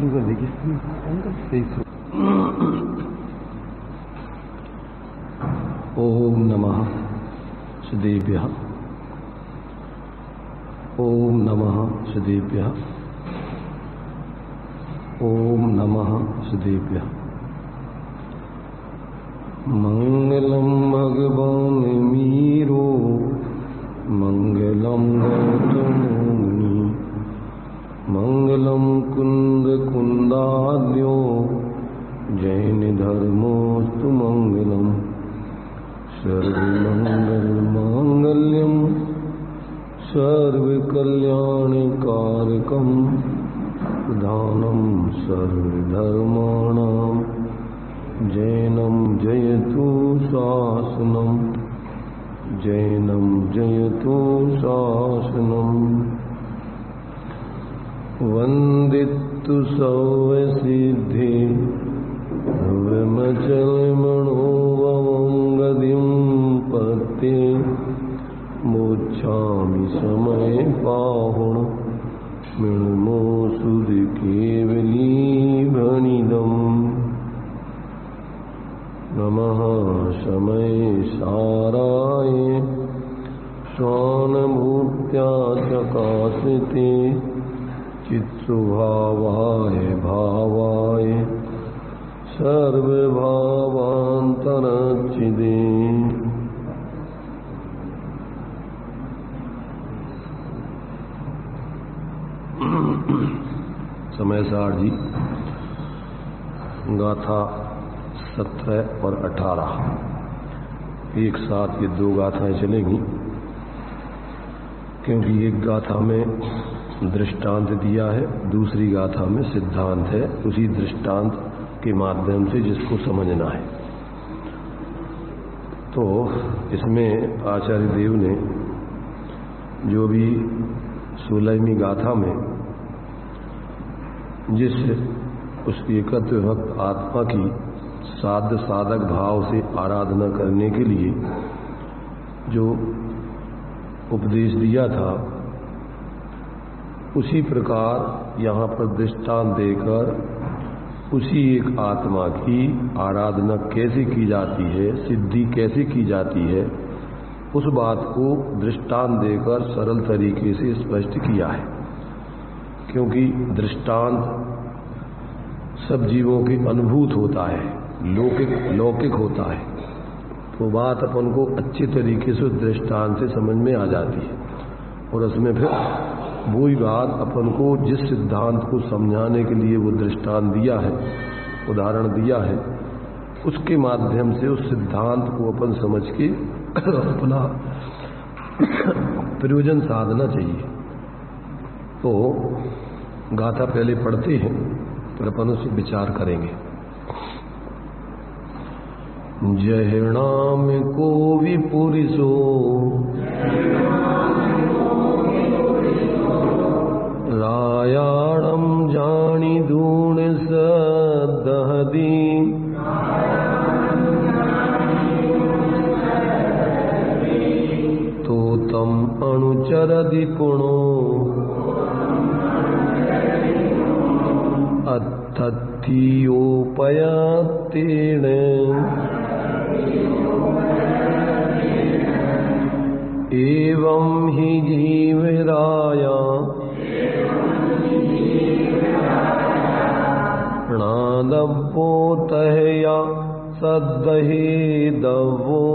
ओम नमः सदेभ्यः। ओम नमः सदेभ्यः। ओम नमः सदेभ्यः। मंगलम भगवान मीरो मंगलम गौतम मुनि मंगलम कुंद कुंदाद्यो जैन धर्मोस्तु मंगलम सर्वमंगल मांगल्यम सर्वकल्याणकारकम प्रधानम सर्वधर्माणां जैनम जयतु शासनम जैनम जयतु शासनम वंदितु सर्वसिद्धि सर्वमचलमणोवंगदिं पते मोक्षामि समय पाहुण मृणमो सुध केवली भणिदम् नमः समय साराय स्वानुभूत्या चकाशिते चित्स्वभावाय भावाय सर्वभावान्तरच्छिदे। समय सार जी गाथा 17 और 18 एक साथ ये दो गाथाएं चलेंगी, क्योंकि एक गाथा में दृष्टांत दिया है, दूसरी गाथा में सिद्धांत है। उसी दृष्टांत के माध्यम से जिसको समझना है, तो इसमें आचार्य देव ने जो भी 16वीं गाथा में जिस उस एकत्व भक्त आत्मा की साध्य साधक भाव से आराधना करने के लिए जो उपदेश दिया था, उसी प्रकार यहाँ पर दृष्टांत देकर उसी एक आत्मा की आराधना कैसे की जाती है, सिद्धि कैसे की जाती है, उस बात को दृष्टांत देकर सरल तरीके से स्पष्ट किया है। क्योंकि दृष्टांत सब जीवों के अनुभूत होता है, लौकिक होता है, तो बात अपन को अच्छे तरीके से दृष्टांत से समझ में आ जाती है। और उसमें फिर वही बात अपन को जिस सिद्धांत को समझाने के लिए वो दृष्टांत दिया है, उदाहरण दिया है, उसके माध्यम से उस सिद्धांत को अपन समझ के अपना प्रयोजन साधना चाहिए। तो गाथा पहले पढ़ते हैं, फिर अपन उस विचार करेंगे। जहणाम को विपुरिसो रायाणम जानी दूण सदहदी तो तम अणुचरदि पुणो अत्थियोपयतेन एवं हि जीवराया प्रणादव्यो तहया सद्दहे दवो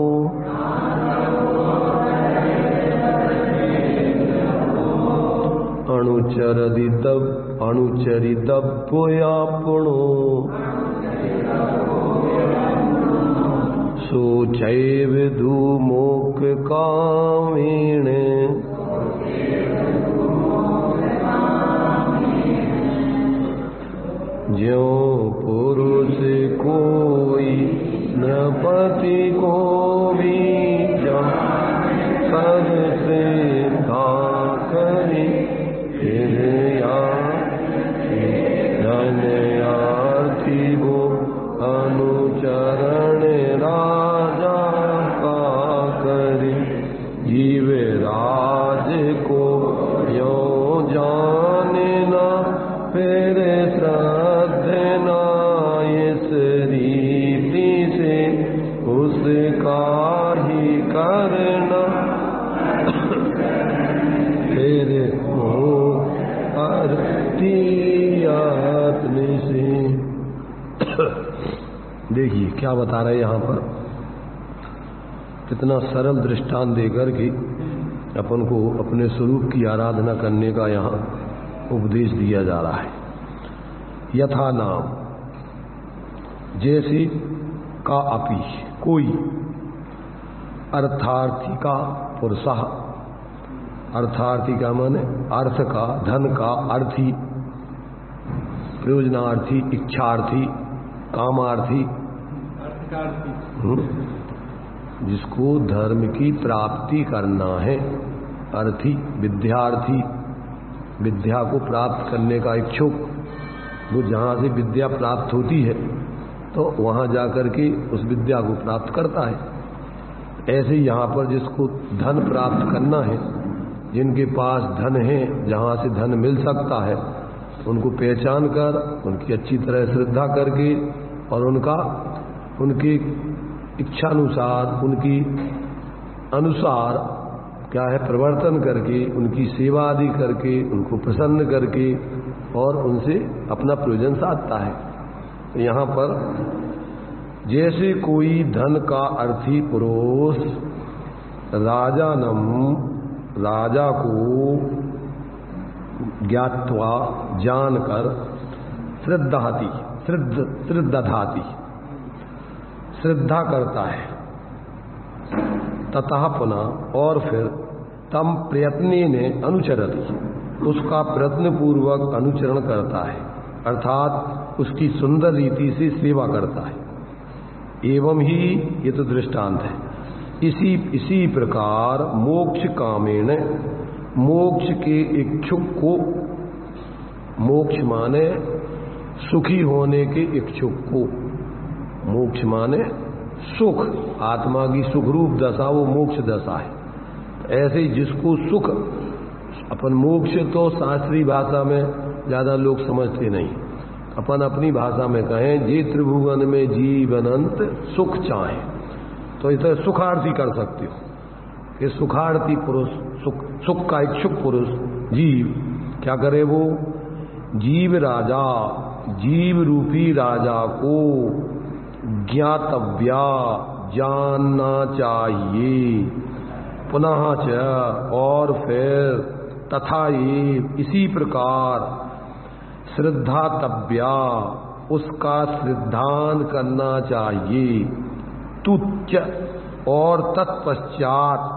अणुचरिदव्योया पुणो सोचैव धूमोक कामेण ज्यों पुरुष कोई नृपति को भी सद से था करी फिर धन्यार्थी वो अनुचरण राजा का करी जीव राज को यो जाने न फिर आत्मे से। देखिए क्या बता रहे यहां पर, कितना सरल दृष्टांत देकर के अपन को अपने स्वरूप की आराधना करने का यहाँ उपदेश दिया जा रहा है। यथा नाम, जैसे का अपि, कोई अर्थार्थी का पुरुषः, अर्थार्थी का माने अर्थ का, धन का, अर्थी प्रयोजनार्थी, इच्छार्थी, कामार्थी, जिसको धर्म की प्राप्ति करना है, अर्थी, विद्यार्थी, विद्या को प्राप्त करने का इच्छुक, वो जहाँ से विद्या प्राप्त होती है तो वहाँ जाकर के उस विद्या को प्राप्त करता है। ऐसे यहाँ पर जिसको धन प्राप्त करना है, जिनके पास धन है, जहाँ से धन मिल सकता है, उनको पहचान कर, उनकी अच्छी तरह श्रद्धा करके और उनकी इच्छानुसार, उनकी अनुसार क्या है प्रवर्तन करके, उनकी सेवा आदि करके, उनको प्रसन्न करके और उनसे अपना प्रयोजन साधता है। तो यहाँ पर जैसे कोई धन का अर्थी पुरुष राजानम, राजा को ज्ञात्वा जानकर, श्रद्धाति, श्रद्धाति, श्रद्धा करता है, ततः पुनः और फिर तम प्रयत्ने ने अनुचरति, उसका प्रयत्न पूर्वक अनुचरण करता है, अर्थात उसकी सुंदर रीति से सेवा करता है। एवं ही, ये तो दृष्टांत है, इसी प्रकार मोक्ष कामेण, मोक्ष के इच्छुक को, मोक्ष माने सुखी होने के इच्छुक को, मोक्ष माने सुख, आत्मा की सुख रूप दशा वो मोक्ष दशा है। ऐसे ही जिसको सुख, अपन मोक्ष तो शास्त्रीय भाषा में ज्यादा लोग समझते नहीं, अपन अपनी भाषा में कहें, जे त्रिभुवन में जीवनंत सुख चाहे, तो इसे सुखार्थी कर सकते हो कि सुखार्थी पुरुष, सुख का इच्छुक पुरुष जीव क्या करे, वो जीव राजा, जीव रूपी राजा को ज्ञातव्या, जानना चाहिए, पुनः च और फिर तथा ये इसी प्रकार श्रद्धातव्या, उसका श्रद्धान करना चाहिए, तुच्च और तत्पश्चात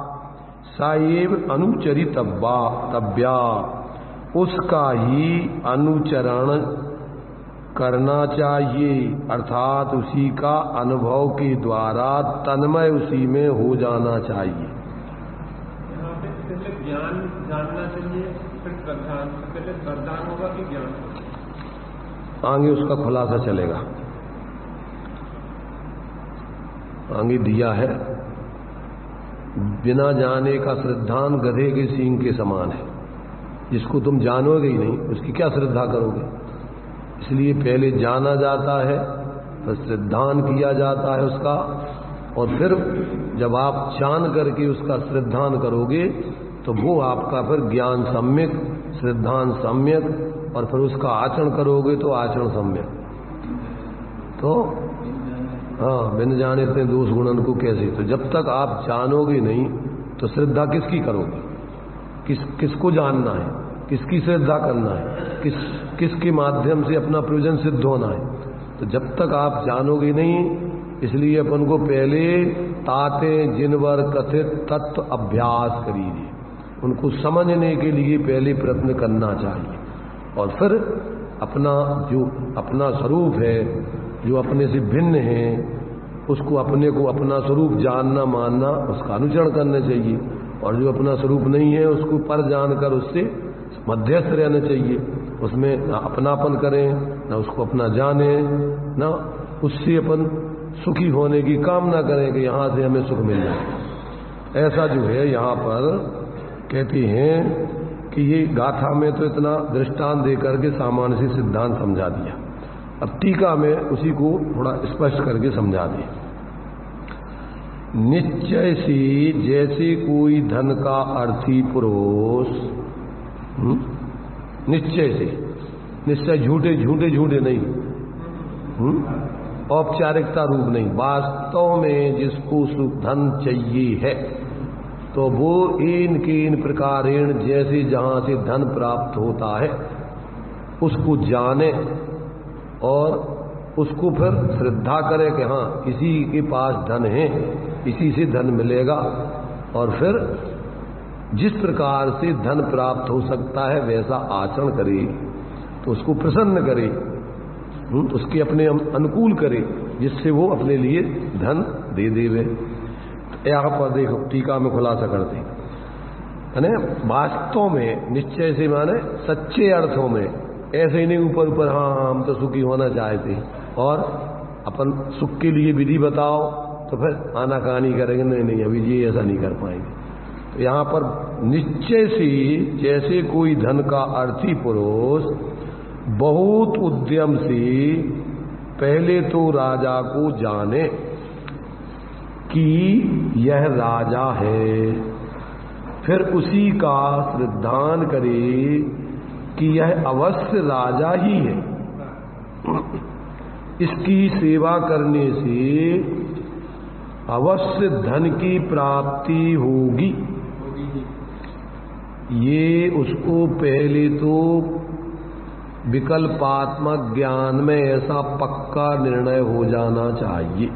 सैव अनुचरितव्या, उसका ही अनुचरण करना चाहिए, अर्थात उसी का अनुभव के द्वारा तन्मय उसी में हो जाना चाहिए। यहाँ पे पहले ज्ञान जानना चाहिए, फिर श्रद्धान, पहले वरदान होगा कि ज्ञान? आगे उसका खुलासा चलेगा, आगे दिया है, बिना जाने का श्रद्धान गधे के सींग के समान है। जिसको तुम जानोगे ही नहीं, उसकी क्या श्रद्धा करोगे? इसलिए पहले जाना जाता है, फिर श्रद्धान किया जाता है उसका, और फिर जब आप जान करके उसका श्रद्धान करोगे तो वो आपका फिर ज्ञान सम्यक, श्रद्धान सम्यक, और फिर उसका आचरण करोगे तो आचरण सम्यक। तो हाँ, बिन जाने इतने दोष गुणन को कैसे, तो जब तक आप जानोगे नहीं तो श्रद्धा किसकी करोगे? किसको जानना है, किसकी श्रद्धा करना है, किसके माध्यम से अपना प्रयोजन सिद्ध होना है? तो जब तक आप जानोगे नहीं, इसलिए अपन को पहले ताते जिनवर कथित तत्व अभ्यास करिए, उनको समझने के लिए पहले प्रयत्न करना चाहिए, और फिर अपना स्वरूप है जो अपने से भिन्न है, उसको अपने को अपना स्वरूप जानना मानना, उसका अनुचरण करना चाहिए, और जो अपना स्वरूप नहीं है उसको पर जानकर उससे मध्यस्थ रहना चाहिए, उसमें ना अपनापन करें, ना उसको अपना जाने, ना उससे अपन सुखी होने की कामना करें कि यहां से हमें सुख मिल जाए। ऐसा जो है यहाँ पर कहते हैं कि ये गाथा में तो इतना दृष्टांत देकर के सामान्य से सिद्धांत समझा दिया, अब टीका में उसी को थोड़ा स्पष्ट करके समझा दिया। निश्चय से जैसे कोई धन का अर्थी पुरुष, निश्चय से निश्चय झूठे झूठे झूठे नहीं, औपचारिकता रूप नहीं, वास्तव में जिसको सुख धन चाहिए है तो वो इन प्रकारेण जैसे जहां से धन प्राप्त होता है उसको जाने और उसको फिर श्रद्धा करे कि हाँ इसी के पास धन है, इसी से धन मिलेगा, और फिर जिस प्रकार से धन प्राप्त हो सकता है वैसा आचरण करे, तो उसको प्रसन्न करे, उसके अपने अनुकूल करे, जिससे वो अपने लिए धन दे देवे। यहाँ पर देखो टीका में खुलासा करते हैं, वास्तव में निश्चय से माने सच्चे अर्थों में, ऐसे ही नहीं ऊपर ऊपर हाँ हम तो सुखी होना चाहते और अपन सुख के लिए विधि बताओ तो फिर आनाकानी करेंगे, नहीं अभी ये ऐसा नहीं कर पाएंगे। तो यहाँ पर निश्चय से जैसे कोई धन का अर्थी पुरुष बहुत उद्यम से पहले तो राजा को जाने कि यह राजा है, फिर उसी का श्रद्धान करे कि यह अवश्य राजा ही है, इसकी सेवा करने से अवश्य धन की प्राप्ति होगी। ये उसको पहले तो विकल्पात्मक ज्ञान में ऐसा पक्का निर्णय हो जाना चाहिए।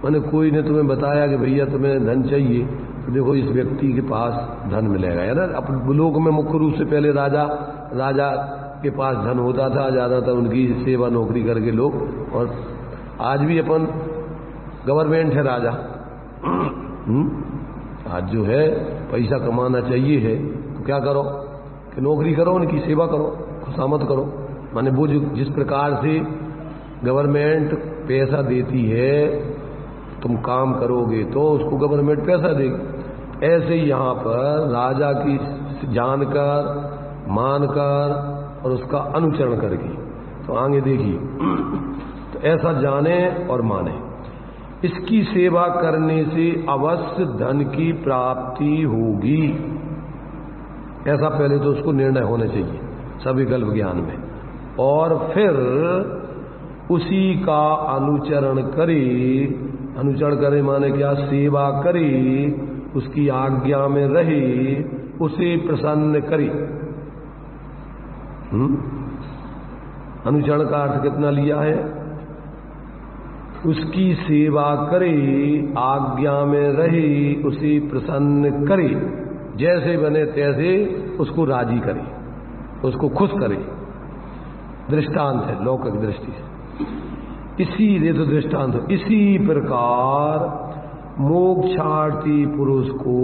मैंने कोई ने तुम्हें बताया कि भैया तुम्हें धन चाहिए तो देखो इस व्यक्ति के पास धन मिलेगा, है ना। अब लोक में मुख्य रूप से पहले राजा के पास धन होता था, ज्यादातर उनकी सेवा नौकरी करके लोग, और आज भी अपन गवर्नमेंट है राजा। आज जो है पैसा कमाना चाहिए है तो क्या करो कि नौकरी करो, उनकी सेवा करो, खुशामद करो। माने वो जो जिस प्रकार से गवर्नमेंट पैसा देती है, तुम काम करोगे तो उसको गवर्नमेंट पैसा देगी। ऐसे ही यहाँ पर राजा की जानकर, मानकर और उसका अनुचरण करके, तो आगे देखिए, तो ऐसा जाने और माने, इसकी सेवा करने से अवश्य धन की प्राप्ति होगी, ऐसा पहले तो उसको निर्णय होना चाहिए सविकल्प ज्ञान में। और फिर उसी का अनुचरण करे, अनुचरण करे माने क्या, सेवा करे, उसकी आज्ञा में रहे, उसे प्रसन्न करे। अनुचरण का अर्थ कितना लिया है, उसकी सेवा करे, आज्ञा में रहे, उसे प्रसन्न करे, जैसे बने तैसे उसको राजी करे, उसको खुश करे। दृष्टांत है लौकिक दृष्टि से, इसी तो दृष्टांत है। इसी प्रकार मोक्षार्थी पुरुष को,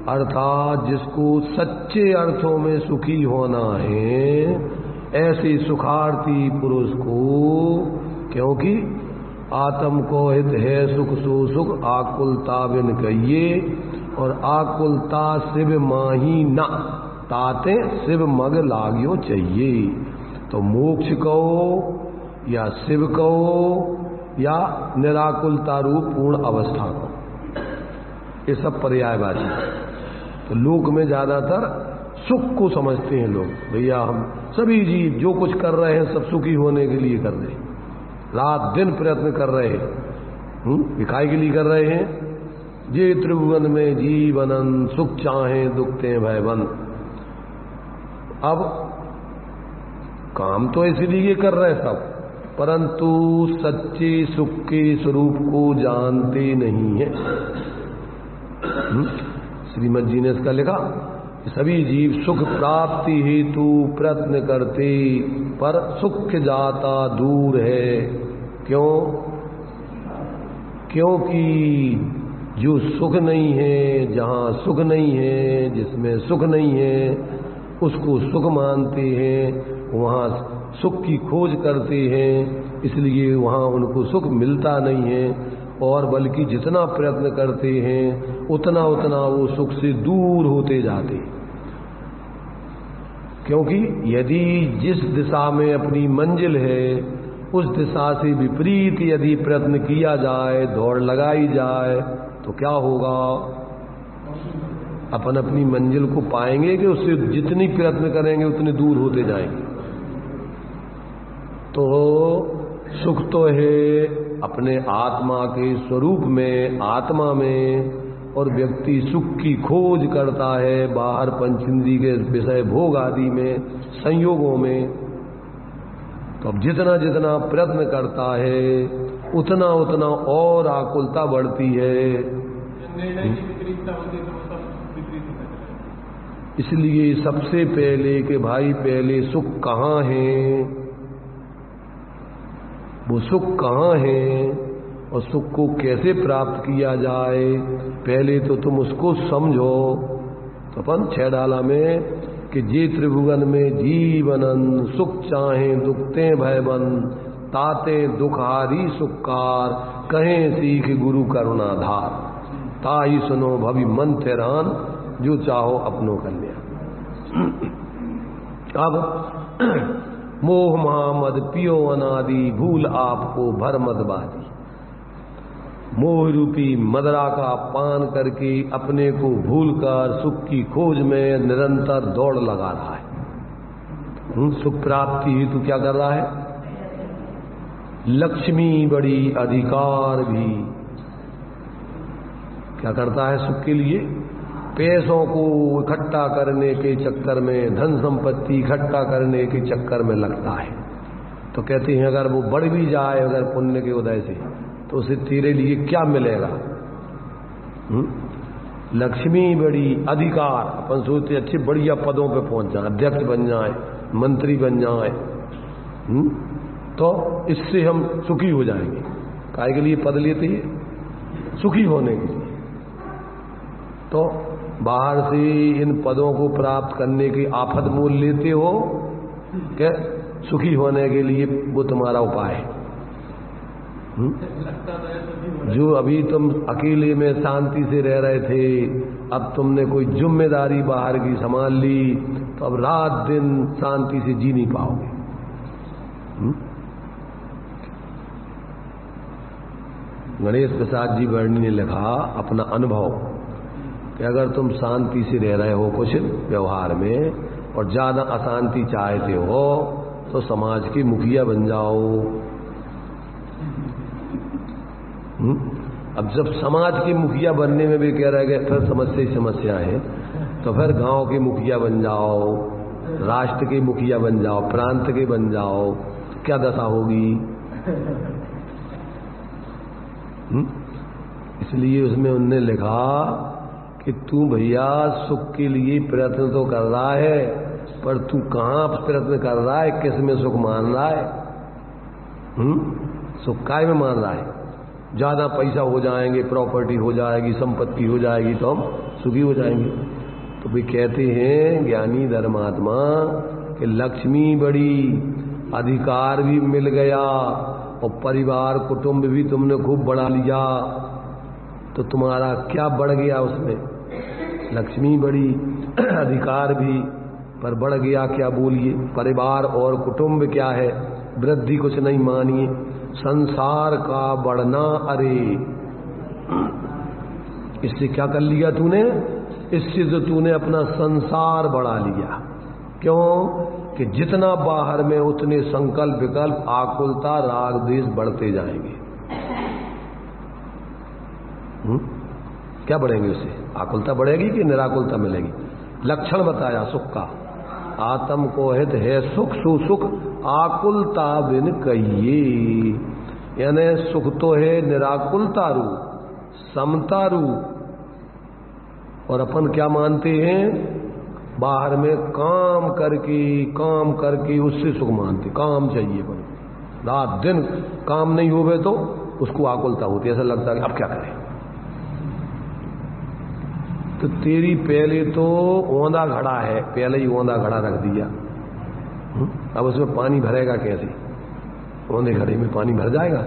अर्थात जिसको सच्चे अर्थों में सुखी होना है, ऐसे सुखार्थी पुरुष को, क्योंकि आत्म को हित है सुख सो सुख, आकुलता बिन कहिए, और आकुलता शिव माही ना, ताते शिव मग लाग्यो चाहिए। तो मोक्ष कहो या शिव कहो या निराकुलता रूप पूर्ण अवस्था को, ये सब पर्यायवाची। तो लोक में ज्यादातर सुख को समझते हैं लोग, भैया हम सभी जीव जो कुछ कर रहे हैं सब सुखी होने के लिए कर रहे हैं, रात दिन प्रयत्न कर रहे हैं, दिखाई के लिए कर रहे हैं। जे त्रिभुवन में जीवनन, सुख चाहे दुखते भयवन। अब काम तो इसलिए कर रहे सब, परंतु सच्चे सुख के स्वरूप को जानते नहीं है। श्रीमद जी ने इसका लिखा, सभी जीव सुख प्राप्ति हेतु प्रयत्न करते, पर सुख जाता दूर है। क्यों? क्योंकि जो सुख नहीं है, जहां सुख नहीं है, जिसमें सुख नहीं है, उसको सुख मानते हैं, वहां सुख की खोज करते हैं, इसलिए वहां उनको सुख मिलता नहीं है। और बल्कि जितना प्रयत्न करते हैं उतना उतना वो सुख से दूर होते जाते। क्योंकि यदि जिस दिशा में अपनी मंजिल है उस दिशा से विपरीत यदि प्रयत्न किया जाए, दौड़ लगाई जाए, तो क्या होगा, अपन अपनी मंजिल को पाएंगे कि उससे जितनी प्रयत्न करेंगे उतने दूर होते जाएंगे। तो सुख तो है अपने आत्मा के स्वरूप में, आत्मा में, और व्यक्ति सुख की खोज करता है बाहर पंचेंद्रिय के विषय भोग आदि में, संयोगों में। तो अब जितना जितना प्रयत्न करता है उतना उतना और आकुलता बढ़ती है। इसलिए सबसे पहले कि भाई पहले सुख कहाँ है, वो सुख कहाँ है और सुख को कैसे प्राप्त किया जाए, पहले तो तुम उसको समझो। तो अपन 6 डाला में कि जे त्रिभुवन में जीवनन सुख चाहे दुखते भयबन ताते दुखारी सुखकार कहें सीख गुरु करुणाधार ताई सुनो भवि मन तेरान जो चाहो अपनो कल्याण। अब मोह महामद पियो अनादि भूल आपको भर मदबादी। मोह रूपी मदरा का पान करके अपने को भूलकर सुख की खोज में निरंतर दौड़ लगा रहा है। सुख प्राप्ति हेतु क्या कर रहा है? लक्ष्मी बड़ी अधिकार भी क्या करता है सुख के लिए? पैसों को इकट्ठा करने के चक्कर में, धन संपत्ति इकट्ठा करने के चक्कर में लगता है। तो कहते हैं अगर वो बढ़ भी जाए अगर पुण्य के उदय से तो उसे तेरे लिए क्या मिलेगा? लक्ष्मी बड़ी अधिकार, अपन सोचते अच्छे बढ़िया पदों पे पहुंच जाए, अध्यक्ष बन जाए, मंत्री बन जाए, तो इससे हम सुखी हो जाएंगे। काहे के लिए पद लेते हैं? सुखी होने के लिए। तो बाहर से इन पदों को प्राप्त करने की आफत मोल लेते हो क्या? सुखी होने के लिए वो तुम्हारा उपाय है। जो अभी तुम अकेले में शांति से रह रहे थे, अब तुमने कोई जिम्मेदारी बाहर की संभाल ली, तो अब रात दिन शांति से जी नहीं पाओगे। गणेश प्रसाद जी वर्णी ने लिखा अपना अनुभव कि अगर तुम शांति से रह रहे हो कुछ व्यवहार में और ज्यादा अशांति चाहते हो तो समाज के मुखिया बन जाओ। अब जब समाज के मुखिया बनने में भी कह रहे कि फिर समस्या है, तो फिर गांव के मुखिया बन जाओ, राष्ट्र के मुखिया बन जाओ, प्रांत के बन जाओ, तो क्या दशा होगी? इसलिए उसमें उनने लिखा कि तू भैया सुख के लिए प्रयत्न तो कर रहा है, पर तू कहां प्रयत्न कर रहा है, किस में सुख मान रहा है? सुख काय में मान रहा है? ज्यादा पैसा हो जाएंगे, प्रॉपर्टी हो जाएगी, संपत्ति हो जाएगी तो हम सुखी हो जाएंगे। तो भी कहते हैं ज्ञानी धर्मात्मा कि लक्ष्मी बड़ी, अधिकार भी मिल गया और परिवार कुटुंब भी तुमने खूब बढ़ा लिया, तो तुम्हारा क्या बढ़ गया उसमें? लक्ष्मी बड़ी, अधिकार भी, पर बढ़ गया क्या बोलिए? परिवार और कुटुंब क्या है? वृद्धि कुछ नहीं मानिए। संसार का बढ़ना, अरे इससे क्या कर लिया तूने? इससे तो तूने अपना संसार बढ़ा लिया। क्यों? कि जितना बाहर में उतने संकल्प विकल्प, आकुलता, राग द्वेष बढ़ते जाएंगे। क्या बढ़ेंगे उससे? आकुलता बढ़ेगी कि निराकुलता मिलेगी? लक्षण बताया सुख का। आत्म को हित है सुख सुसुख आकुलता बिन कहिए। यानी सुख तो है निराकुलता रूप, समता रूप, और अपन क्या मानते हैं? बाहर में काम करके उससे सुख मानते। काम चाहिए अपन, रात दिन काम नहीं होवे तो उसको आकुलता होती, ऐसा लगता है कि अब क्या करें। तो तेरी पहले तो ओंधा घड़ा है, पहले ही ओंधा घड़ा रख दिया, अब उसमें पानी भरेगा कैसे? ओंधे घड़े में पानी भर जाएगा?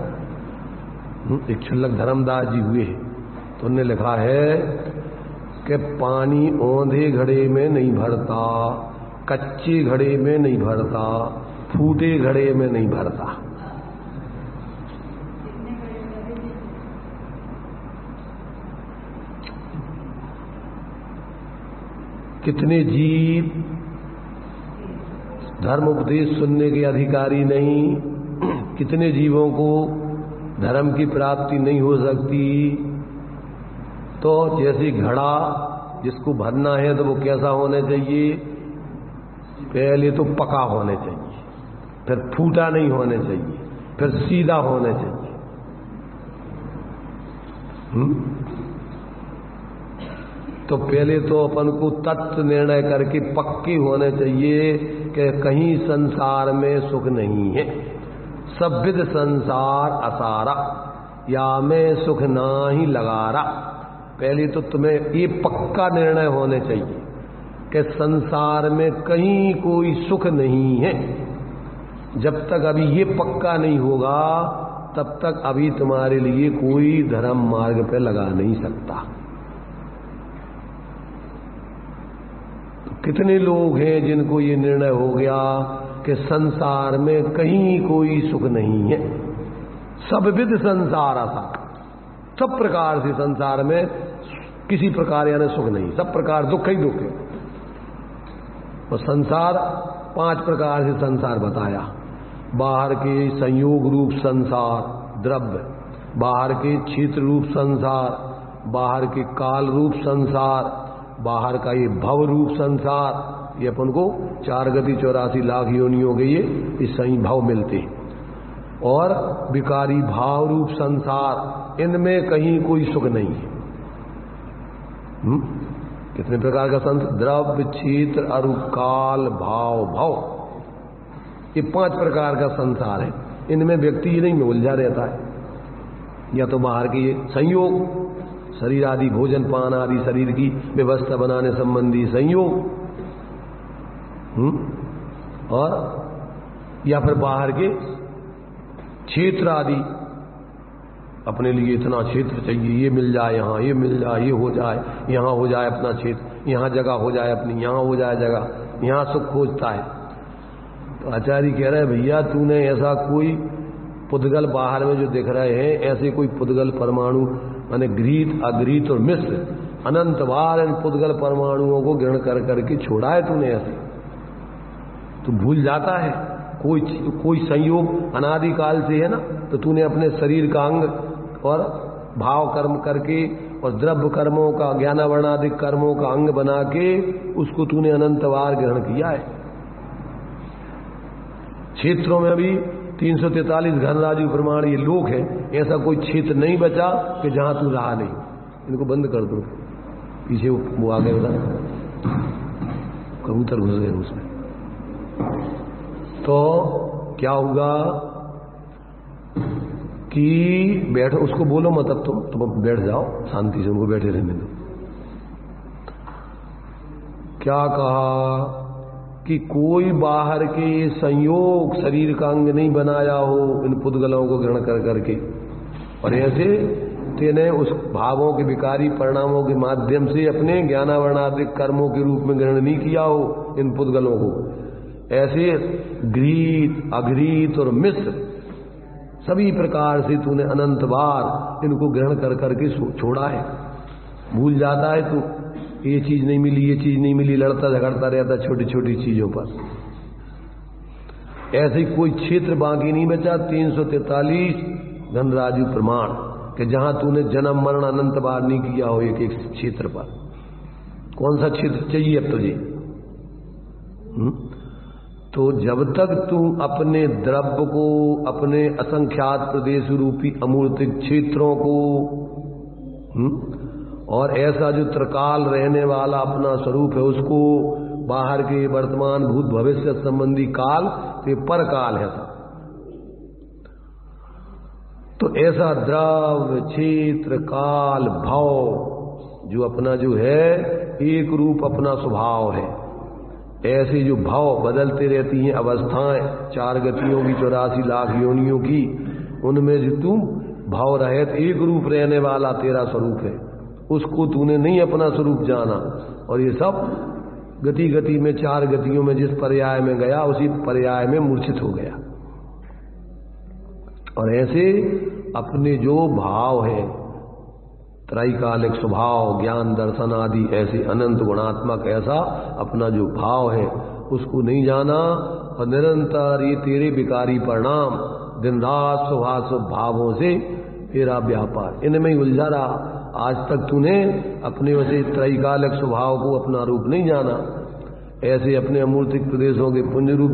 एक छुल्लक धर्मदास जी हुए, तो उन्होंने लिखा है कि पानी ओंधे घड़े में नहीं भरता, कच्चे घड़े में नहीं भरता, फूटे घड़े में नहीं भरता। कितने जीव धर्म उपदेश सुनने के अधिकारी नहीं, कितने जीवों को धर्म की प्राप्ति नहीं हो सकती? तो जैसे घड़ा जिसको भरना है तो वो कैसा होना चाहिए? पहले तो पका होने चाहिए, फिर फूटा नहीं होने चाहिए, फिर सीधा होने चाहिए। तो पहले तो अपन को तत्व निर्णय करके पक्के होने चाहिए कि कहीं संसार में सुख नहीं है। सब विद संसार असारा, या में सुख ना ही लगारा। पहले तो तुम्हें ये पक्का निर्णय होने चाहिए कि संसार में कहीं कोई सुख नहीं है। जब तक अभी ये पक्का नहीं होगा तब तक अभी तुम्हारे लिए कोई धर्म मार्ग पे लगा नहीं सकता। तो कितने लोग हैं जिनको ये निर्णय हो गया कि संसार में कहीं कोई सुख नहीं है। सब विध संसार असा, सब प्रकार से संसार में किसी प्रकार यानी सुख नहीं, सब प्रकार दुख ही दुख है। और संसार 5 प्रकार से संसार बताया। बाहर के संयोग रूप संसार द्रव्य, बाहर के क्षेत्र रूप संसार, बाहर के काल रूप संसार, बाहर का ये भव रूप संसार, ये अपन को 4 गति 84 लाख योनियों के ये सही भाव मिलते। और विकारी भाव रूप संसार, इनमें कहीं कोई सुख नहीं है। कितने प्रकार का संसार? द्रव्य, क्षेत्र, अरु, काल, भाव, भव, ये 5 प्रकार का संसार है। इनमें व्यक्ति नहीं में उलझा रहता है। या तो बाहर के ये संयोग, शरीर आदि भोजन पान आदि शरीर की व्यवस्था बनाने संबंधी संयोग, और या फिर बाहर के क्षेत्र आदि, अपने लिए इतना क्षेत्र चाहिए, ये मिल जाए यहाँ, ये मिल जाए, ये हो जाए, यहाँ हो जाए अपना क्षेत्र, यहाँ जगह हो जाए अपनी, यहाँ हो जाए जगह, यहाँ सुख खोजता है। तो आचार्य कह रहे हैं भैया तूने ऐसा कोई पुद्गल बाहर में जो दिख रहे हैं, ऐसे कोई पुद्गल परमाणु माने घृत अघृत और मिश्र अनंत बार इन पुद्गल परमाणुओं को ग्रहण कर करके छोड़ा है तूने। ऐसे तू भूल जाता है कोई संयोग अनादिकाल से है ना, तो तूने अपने शरीर का अंग और भाव कर्म करके और द्रव्य कर्मों का ज्ञानावर्णादिक कर्मों का अंग बना के उसको तूने अनंतवार ग्रहण किया है। क्षेत्रों में भी 343 घनराजु प्रमाण ये लोक है, ऐसा कोई क्षेत्र नहीं बचा कि जहां तू रहा नहीं। इनको बंद कर दो, पीछे वो आ गए बता कबूतर घुस गए उसमें। तो क्या होगा कि बैठो, उसको बोलो मत अब तुम बैठ जाओ शांति से, उनको बैठे रहने दो। क्या कहा कि कोई बाहर के संयोग शरीर का अंग नहीं बनाया हो इन पुद्गलों को ग्रहण कर करके, और ऐसे तेने उस भावों के विकारी परिणामों के माध्यम से अपने ज्ञानावर्णादिक कर्मों के रूप में ग्रहण नहीं किया हो इन पुद्गलों को। ऐसे घृत अघृत और मिश्र सभी प्रकार से तूने अनंत बार इनको ग्रहण कर करके छोड़ा है। भूल जाता है तू, ये चीज नहीं मिली, ये चीज नहीं मिली, लड़ता झगड़ता रहता छोटी छोटी चीजों पर। ऐसे कोई क्षेत्र बाकी नहीं बचा 343 धनराजु प्रमाण कि जहां तूने जन्म मरण अनंत बार नहीं किया हो एक एक क्षेत्र पर। कौन सा क्षेत्र चाहिए अब तुझे? तो जब तक तू अपने द्रव्य को, अपने असंख्यात प्रदेश रूपी अमूर्तिक क्षेत्रों को और ऐसा जो त्रिकाल रहने वाला अपना स्वरूप है उसको, बाहर के वर्तमान भूत भविष्य संबंधी काल, तो ये पर काल है सब। तो ऐसा द्रव्य क्षेत्र काल भाव जो अपना जो है एक रूप अपना स्वभाव है। ऐसे जो भाव बदलते रहती हैं अवस्थाएं 4 गतियों की 84 लाख योनियों की, उनमें जो तू भाव रहित एक रूप रहने वाला तेरा स्वरूप है, उसको तूने नहीं अपना स्वरूप जाना। और ये सब गति गति में 4 गतियों में जिस पर्याय में गया उसी पर्याय में मूर्छित हो गया। और ऐसे अपने जो भाव है त्रैकालिक स्वभाव ज्ञान दर्शन आदि ऐसे अनंत गुणात्मक ऐसा अपना जो भाव है उसको नहीं जाना, और निरंतर ये तेरे विकारी परिणाम दिन रात शुभाशुभ भावों से तेरा व्यापार, इनमें ही उलझा रहा। आज तक तूने अपने वैसे त्रैकालिक स्वभाव को अपना रूप नहीं जाना, ऐसे अपने अमूर्तिक प्रदेशों के पुण्य रूप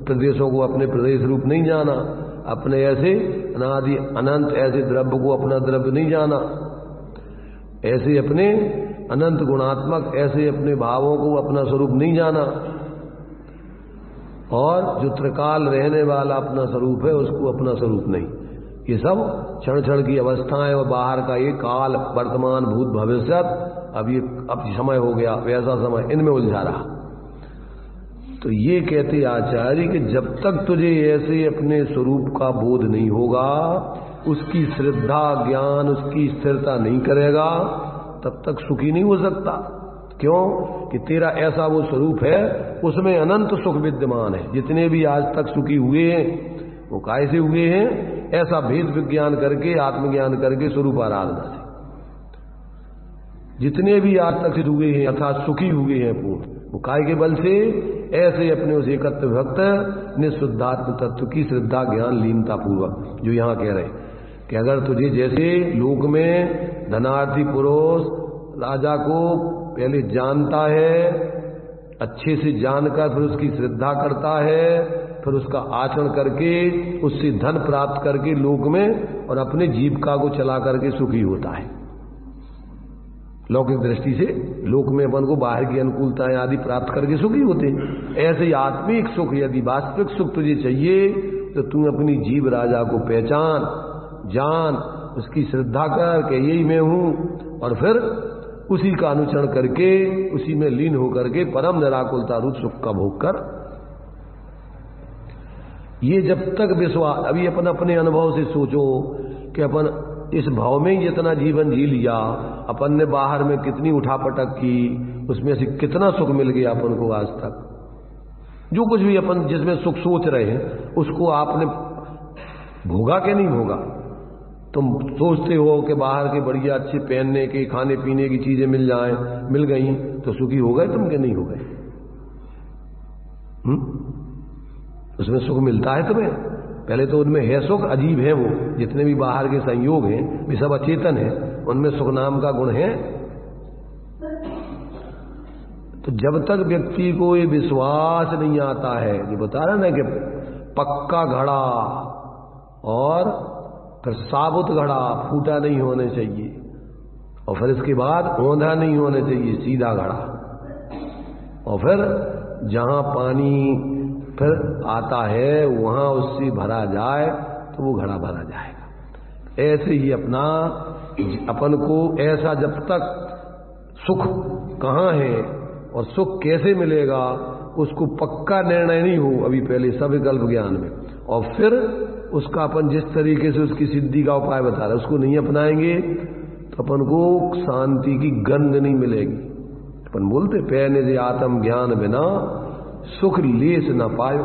प्रदेशों को अपने प्रदेश रूप नहीं जाना, अपने ऐसे अनादि अनंत ऐसे द्रव्य को अपना द्रव्य नहीं जाना, ऐसे अपने अनंत गुणात्मक ऐसे अपने भावों को अपना स्वरूप नहीं जाना, और जो त्रिकाल रहने वाला अपना स्वरूप है उसको अपना स्वरूप नहीं। ये सब क्षण क्षण की अवस्थाएं और बाहर का ये काल, वर्तमान, भूत, भविष्य, अब समय हो गया वैसा समय, इनमें उलझा रहा। तो ये कहते आचार्य कि जब तक तुझे ऐसे अपने स्वरूप का बोध नहीं होगा, उसकी श्रद्धा ज्ञान उसकी स्थिरता नहीं करेगा, तब तक सुखी नहीं हो सकता। क्यों कि तेरा ऐसा वो स्वरूप है, उसमें अनंत सुख विद्यमान है। जितने भी आज तक सुखी हुए हैं वो कैसे हुए हैं? ऐसा भेद विज्ञान करके, आत्मज्ञान करके, स्वरूप आराधना से। जितने भी आज तक हुए हैं अर्थात सुखी हुए हैं पूर्ण, वो काय के बल से ऐसे अपने उस एकत्व भक्त निःशुद्धात्म तत्व की श्रद्धा ज्ञान लीनता पूर्वक, जो यहां कह रहे हैं कि अगर तुझे जैसे लोक में धनार्थी पुरुष राजा को पहले जानता है, अच्छे से जानकर फिर उसकी श्रद्धा करता है, फिर उसका आचरण करके उससे धन प्राप्त करके लोक में और अपने जीविका को चला करके सुखी होता है। लौकिक दृष्टि से लोक में अपन को बाहर की अनुकूलताएं आदि प्राप्त करके सुखी होते हैं। ऐसे ही आत्मिक सुख, यदि वास्तविक सुख तुझे चाहिए तो तू अपनी जीव राजा को पहचान, जान, उसकी श्रद्धा कर के यही मैं हूं, और फिर उसी का अनुसरण करके उसी में लीन होकर के परम निराकुलता रूप सुख का भोग कर। ये जब तक विश्वास, अभी अपन अपने अनुभव से सोचो कि अपन इस भाव में जितना जीवन जी लिया, अपन ने बाहर में कितनी उठापटक की, उसमें से कितना सुख मिल गया अपन को आज तक। जो कुछ भी अपन जिसमें सुख सोच रहे हैं उसको आपने भोगा के नहीं भोगा। तुम सोचते हो कि बाहर के बढ़िया अच्छे पहनने के, खाने पीने की चीजें मिल जाएं, मिल गई तो सुखी हो गए तुम, के नहीं हो गए? उसमें सुख मिलता है तुम्हें? पहले तो उनमें है सुख, अजीब है वो, जितने भी बाहर के संयोग हैं वे सब अचेतन है, उनमें सुख नाम का गुण है। तो जब तक व्यक्ति को ये विश्वास नहीं आता है, जो बता रहा ना कि पक्का घड़ा और फिर साबुत घड़ा फूटा नहीं होने चाहिए, और फिर इसके बाद औंधा नहीं होने चाहिए, सीधा घड़ा, और फिर जहां पानी फिर आता है वहां उससे भरा जाए तो वो घड़ा भरा जाएगा। ऐसे ही अपना अपन को ऐसा जब तक सुख कहाँ है और सुख कैसे मिलेगा उसको पक्का निर्णय नहीं हो अभी पहले सविकल्प ज्ञान में, और फिर उसका अपन जिस तरीके से उसकी सिद्धि का उपाय बता रहे उसको नहीं अपनाएंगे तो अपन को शांति की गंध नहीं मिलेगी। अपन बोलते पहने से आत्म ज्ञान बिना सुख लेस न पायो।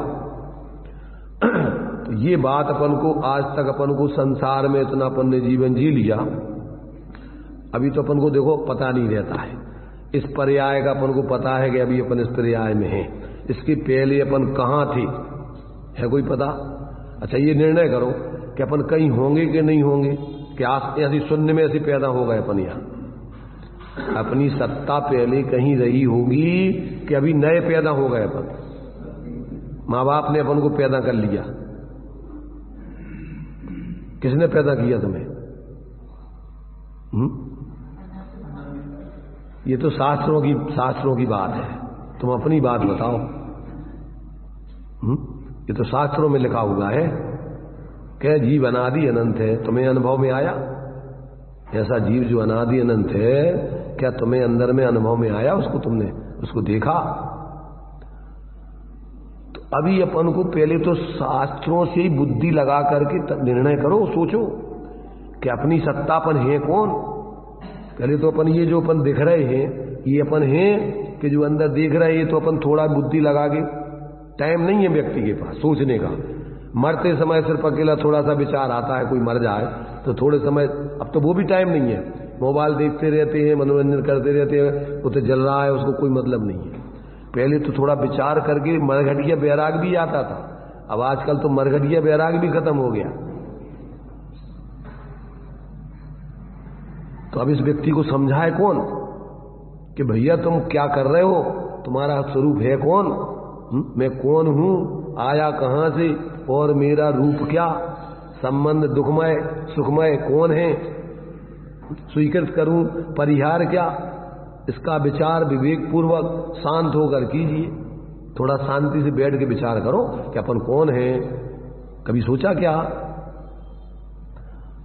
तो ये बात अपन को आज तक अपन को संसार में इतना अपन ने जीवन जी लिया, अभी तो अपन को देखो पता नहीं रहता है इस पर्याय का। अपन को पता है कि अभी अपन इस पर्याय में हैं, इसके पहले अपन कहाँ थे है कोई पता? अच्छा ये निर्णय करो कि अपन कहीं होंगे कि नहीं होंगे, कि आज ऐसी शून्य में ऐसे पैदा हो गए अपन यहाँ। अपनी सत्ता पहले कहीं रही होगी कि अभी नए पैदा हो गए अपन? माँ बाप ने अपन को पैदा कर लिया, किसने पैदा किया तुम्हें? ये तो शास्त्रों की बात है, तुम अपनी बात बताओ। ये तो शास्त्रों में लिखा हुआ है कि जीव अनादि अनंत है। तुम्हें अनुभव में आया ऐसा जीव जो अनादि अनंत है? क्या तुम्हें अंदर में अनुभव में आया उसको? तुमने उसको देखा? तो अभी अपन को पहले तो शास्त्रों से ही बुद्धि लगा करके निर्णय करो, सोचो कि अपनी सत्तापन है कौन। पहले तो अपन ये जो अपन दिख रहे हैं ये अपन हैं कि जो अंदर देख रहे हैं, ये तो अपन थोड़ा बुद्धि लगा के, टाइम नहीं है व्यक्ति के पास सोचने का। मरते समय सिर्फ अकेला थोड़ा सा विचार आता है, कोई मर जाए तो थोड़े समय, अब तो वो भी टाइम नहीं है, मोबाइल देखते रहते हैं, मनोरंजन करते रहते हैं, वो तो जल रहा है, उसको कोई मतलब नहीं है। पहले तो थोड़ा विचार करके मरघटिया बैराग भी आता था, अब आजकल तो मरघटिया बैराग भी खत्म हो गया। तो अब इस व्यक्ति को समझाए कौन कि भैया तुम क्या कर रहे हो, तुम्हारा स्वरूप है कौन, मैं कौन हूं, आया कहां से और मेरा रूप क्या, संबंध दुखमय सुखमय कौन है, स्वीकृत करूं परिहार क्या, इसका विचार विवेक पूर्वक शांत होकर कीजिए। थोड़ा शांति से बैठ के विचार करो कि अपन कौन है। कभी सोचा क्या,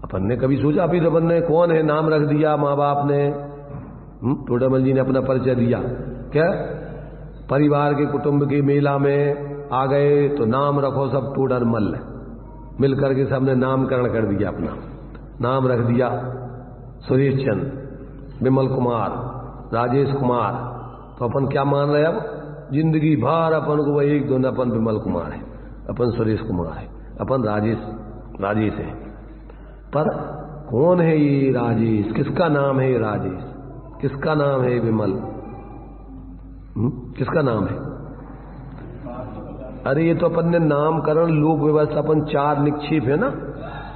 अपन ने कभी सोचा, अभी तो अपन ने कौन है नाम रख दिया, माँ बाप ने, टोडामल जी ने अपना परिचय दिया, क्या परिवार के कुटुंब के मेला में आ गए तो नाम रखो सब टोडरमल, मिलकर के सबने नामकरण कर दिया, अपना नाम रख दिया सुरेश चंद, विमल कुमार, राजेश कुमार। तो अपन क्या मान रहे, अब जिंदगी भर अपन को वही एक दो, अपन विमल कुमार है, अपन सुरेश कुमार है, अपन राजेश है। पर कौन है ये राजेश, किसका नाम है ये राजेश, किसका नाम है विमल, किसका नाम है? अरे ये तो अपन ने नामकरण लोक व्यवस्था अपन 4 निक्षेप है ना,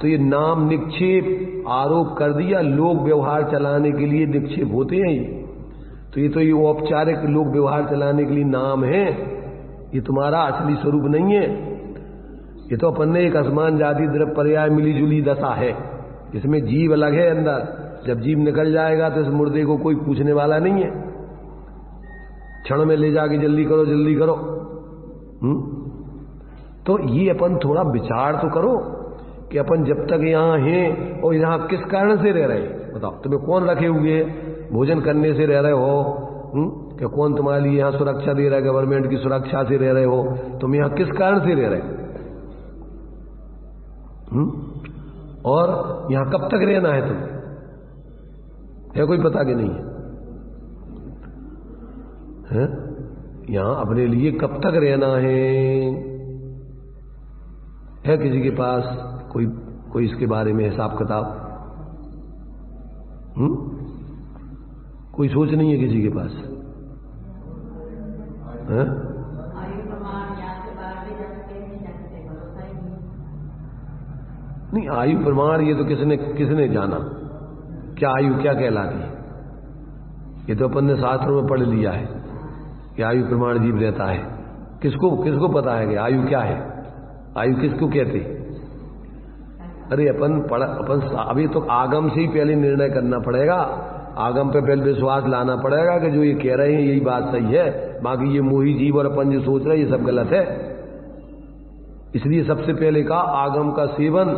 तो ये नाम निक्षेप आरोप कर दिया, लोक व्यवहार चलाने के लिए निक्षेप होते हैं ये। तो ये औपचारिक लोक व्यवहार चलाने के लिए नाम है, ये तुम्हारा असली स्वरूप नहीं है। ये तो अपन ने एक असमान जाति द्रव्य पर्याय मिली जुली दशा है, इसमें जीव अलग है अंदर। जब जीव निकल जाएगा तो इस मुर्दे को कोई पूछने वाला नहीं है, क्षण में ले जाके जल्दी करो जल्दी करो। तो ये अपन थोड़ा विचार तो करो कि अपन जब तक यहां हैं और यहां किस कारण से रह रहे हैं, बताओ तुम्हें कौन रखे हुए, भोजन करने से रह रहे हो, क्या कौन तुम्हारे लिए यहां सुरक्षा दे रहा है, गवर्नमेंट की सुरक्षा से रह रहे हो, तुम यहां किस कारण से रह रहे हो, और यहां कब तक रहना है, तुम्हें है कोई पता कि नहीं है? यहां अपने लिए कब तक रहना है किसी के पास कोई इसके बारे में हिसाब किताब? कोई सोच नहीं है किसी के पास है? नहीं, आयु प्रमाण ये तो किसने जाना, क्या आयु क्या कहलाती है, ये तो अपन ने शास्त्रों में पढ़ लिया है कि आयु प्रमाण जीव रहता है। किसको पता है कि आयु क्या है, आयु किसको कहते? अरे अपन अभी तो आगम से ही पहले निर्णय करना पड़ेगा, आगम पे पहले विश्वास लाना पड़ेगा कि जो ये कह रहे हैं यही बात सही है, बाकी ये मोही जीव और अपन जो सोच रहे हैं ये सब गलत है। इसलिए सबसे पहले कहा आगम का सेवन,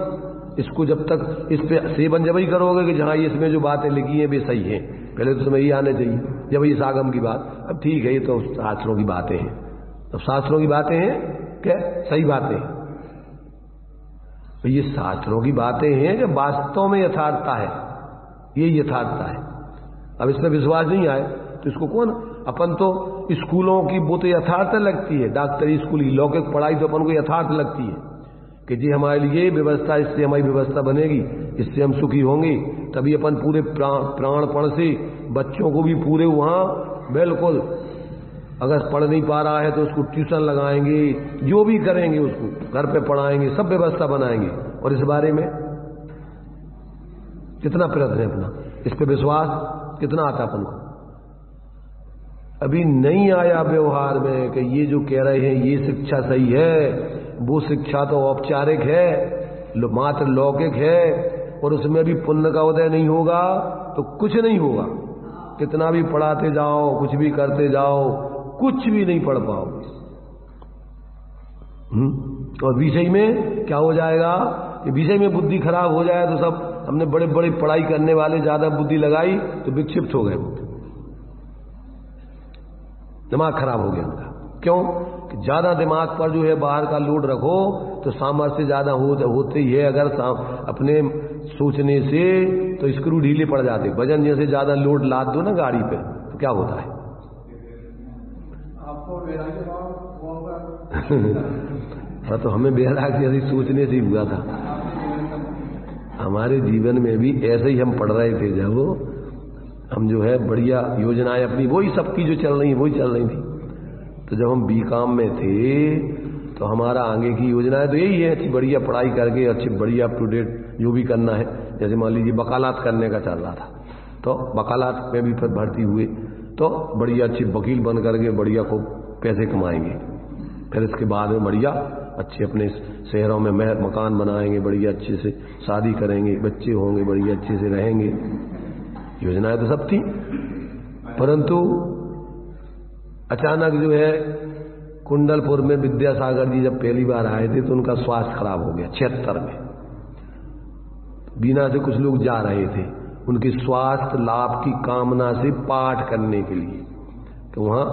इसको जब तक इस पे सेवन जब ही करोगे कि जहां इसमें जो बातें लिखी हैं वे सही हैं, पहले तो तुम्हें ही आने चाहिए जब इस आगम की बात। अब ठीक है ये तो शास्त्रों की बातें हैं, तो शास्त्रों की बातें हैं क्या सही बातें हैं, तो ये शास्त्रों की बातें हैं जब वास्तव में यथार्थता है, ये यथार्थता है। अब इस पर विश्वास नहीं आए तो इसको कौन, अपन तो स्कूलों की वो तो यथार्थ लगती है, डॉक्टरी स्कूल की लौकिक पढ़ाई तो अपन को यथार्थ लगती है कि जी हमारे लिए व्यवस्था, इससे हमारी व्यवस्था बनेगी, इससे हम सुखी होंगे, तभी अपन पूरे प्राणपण से बच्चों को भी पूरे वहां बिल्कुल, अगर पढ़ नहीं पा रहा है तो उसको ट्यूशन लगाएंगे, जो भी करेंगे उसको घर पे पढ़ाएंगे, सब व्यवस्था बनाएंगे। और इस बारे में कितना प्रयत्न है अपना, इस पे विश्वास कितना आता अपन को? अभी नहीं आया व्यवहार में कि ये जो कह रहे हैं ये शिक्षा सही है, वो शिक्षा तो औपचारिक है, मात्र लौकिक है, और उसमें भी पुण्य का उदय नहीं होगा तो कुछ नहीं होगा। कितना भी पढ़ाते जाओ, कुछ भी करते जाओ, कुछ भी नहीं पढ़ पाओगे। और विषय में क्या हो जाएगा कि विषय में बुद्धि खराब हो जाए तो सब, हमने बड़े बड़े पढ़ाई करने वाले ज्यादा बुद्धि लगाई तो विक्षिप्त हो गए, दिमाग खराब हो गया उनका। क्यों कि ज्यादा दिमाग पर जो है बाहर का लोड रखो तो सामर्थ्य ज्यादा होते ही है, अगर अपने सोचने से तो स्क्रू ढीले पड़ जाते, वजन जैसे ज्यादा लोड लाद दो ना गाड़ी पे तो क्या होता है? हाँ, तो हमें बेहराग जैसे सोचने से ही हुआ था, हमारे जीवन में भी ऐसे ही हम पढ़ रहे थे, जब हम जो है बढ़िया योजनाएं अपनी वही सबकी जो चल रही वही चल रही थी, तो जब हम बीकॉम में थे तो हमारा आगे की योजना तो यही है, अच्छी बढ़िया पढ़ाई करके अच्छी बढ़िया अप टू डेट जो भी करना है। जैसे मान लीजिए वकालत करने का चल रहा था, तो वकालत में भी फिर भर्ती हुए तो बढ़िया अच्छे वकील बन करके बढ़िया को पैसे कमाएंगे। फिर इसके बाद में बढ़िया अच्छे अपने शहरों में मकान बनाएंगे, बढ़िया अच्छे से शादी करेंगे, बच्चे होंगे, बढ़िया अच्छे से रहेंगे। योजनाएं तो सब थी, परंतु अचानक जो है कुंडलपुर में विद्यासागर जी जब पहली बार आए थे तो उनका स्वास्थ्य खराब हो गया 76 में। बीना से कुछ लोग जा रहे थे उनके स्वास्थ्य लाभ की कामना से पाठ करने के लिए, तो वहां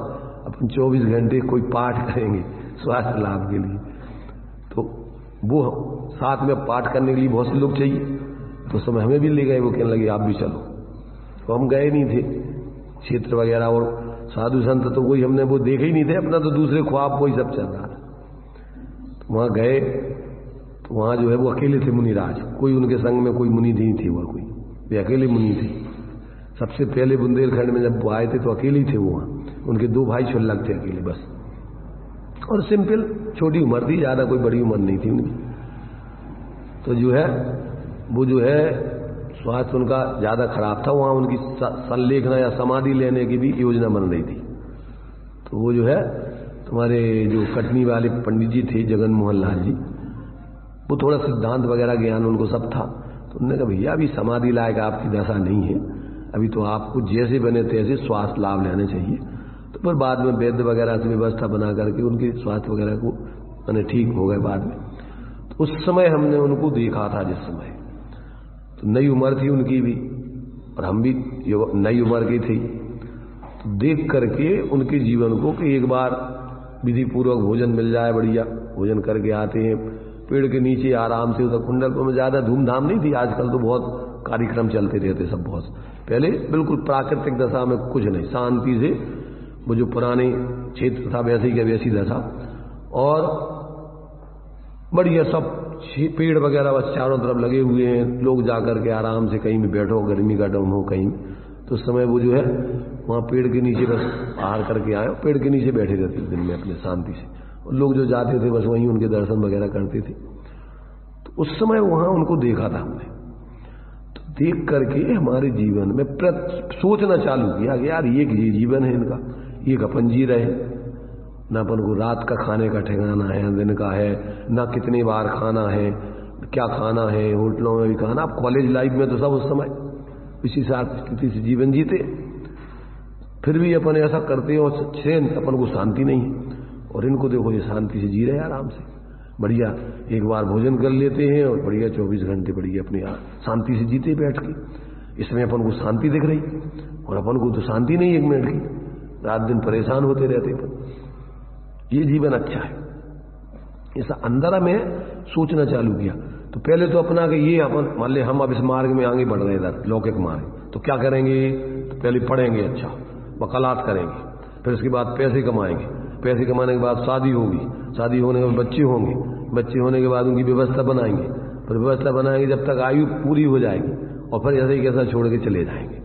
अपन 24 घंटे कोई पाठ करेंगे स्वास्थ्य लाभ के लिए, तो वो साथ में पाठ करने के लिए बहुत से लोग चाहिए। तो समय हमें भी ले गए, वो कहने लगे आप भी चलो। तो हम गए नहीं थे, क्षेत्र वगैरह और साधु संत तो कोई हमने वो देखे ही नहीं थे, अपना तो दूसरे ख्वाब वही सब चल रहा था। तो वहां गए तो वहां जो है वो अकेले थे मुनिराज, कोई उनके संग में कोई मुनि नहीं थे, वह कोई वे अकेले मुनि थे। सबसे पहले बुंदेलखंड में जब वो आए थे तो अकेले ही थे वो, वहां उनके 2 भाई छुल्लक थे अकेले बस, और सिंपल छोटी उम्र थी, ज्यादा कोई बड़ी उम्र नहीं थी उनकी। तो जो है वो जो है स्वास्थ्य उनका ज्यादा खराब था, वहां उनकी संलेखना या समाधि लेने की भी योजना बन रही थी। तो वो जो है तुम्हारे जो कटनी वाले पंडित जी थे जगन मोहन लाल जी, वो थोड़ा सिद्धांत वगैरह ज्ञान उनको सब था। तो उन्होंने कहा भैया अभी समाधि लायक आपकी दशा नहीं है, अभी तो आपको जैसे बने तैसे स्वास्थ्य लाभ लेने चाहिए। तो फिर बाद में वैद्य वगैरह से व्यवस्था बना करके उनके स्वास्थ्य वगैरह को मैंने ठीक हो गए बाद में। तो उस समय हमने उनको देखा था, जिस समय तो नई उम्र थी उनकी भी और हम भी नई उम्र की थी। तो देख करके उनके जीवन को कि एक बार विधि पूर्वक भोजन मिल जाए, बढ़िया भोजन करके आते हैं पेड़ के नीचे आराम से। उधर कुंडलपुर में ज्यादा धूमधाम नहीं थी, आजकल तो बहुत कार्यक्रम चलते रहते सब बहुत, पहले बिल्कुल प्राकृतिक दशा में कुछ नहीं, शांति से वो जो पुराने क्षेत्र था वैसे ही वैसी दशा, और बढ़िया सब पेड़ वगैरह बस चारों तरफ लगे हुए हैं, लोग जाकर के आराम से कहीं भी बैठो, गर्मी का डम हो कहीं, तो उस समय वो जो है वहां पेड़ के नीचे बस आहार करके आए, पेड़ के नीचे बैठे रहते दिन में अपने शांति से, और लोग जो जाते थे बस वहीं उनके दर्शन वगैरह करते थे। तो उस समय वहां उनको देखा था हमने, तो देख करके हमारे जीवन में सोचना चालू किया कि यार ये जीवन है इनका, ये अपन जी रहे, ना अपन को रात का खाने का ठिकाना है, दिन का है, ना कितनी बार खाना है, क्या खाना है, होटलों में भी खाना। अब कॉलेज लाइफ में तो सब उस समय इसी स्थिति से जीवन जीते, फिर भी अपन ऐसा करते हैं और चैन अपन को शांति नहीं है। और इनको देखो ये शांति से जी रहे हैं आराम से, बढ़िया एक बार भोजन कर लेते हैं और बढ़िया 24 घंटे बढ़िया अपने शांति से जीते बैठ के। इसमें अपन को शांति दिख रही और अपन को तो शांति नहीं 1 मिनट की, रात दिन परेशान होते रहते पर। ये जीवन अच्छा है, ऐसा अंदर में सोचना चालू किया। तो पहले तो अपना कि ये अपन मान ले हम अब इस मार्ग में आगे बढ़ रहे इधर लौकिक मार्ग, तो क्या करेंगे, तो पहले पढ़ेंगे, अच्छा वकालत करेंगे, फिर उसके बाद पैसे कमाएंगे, पैसे कमाने के बाद शादी होगी, शादी होने के बाद बच्चे होंगे, बच्चे होने के बाद उनकी व्यवस्था बनाएंगे, फिर व्यवस्था बनाएंगे जब तक आयु पूरी हो जाएगी, और फिर ऐसे ही कैसा छोड़ के चले जाएंगे।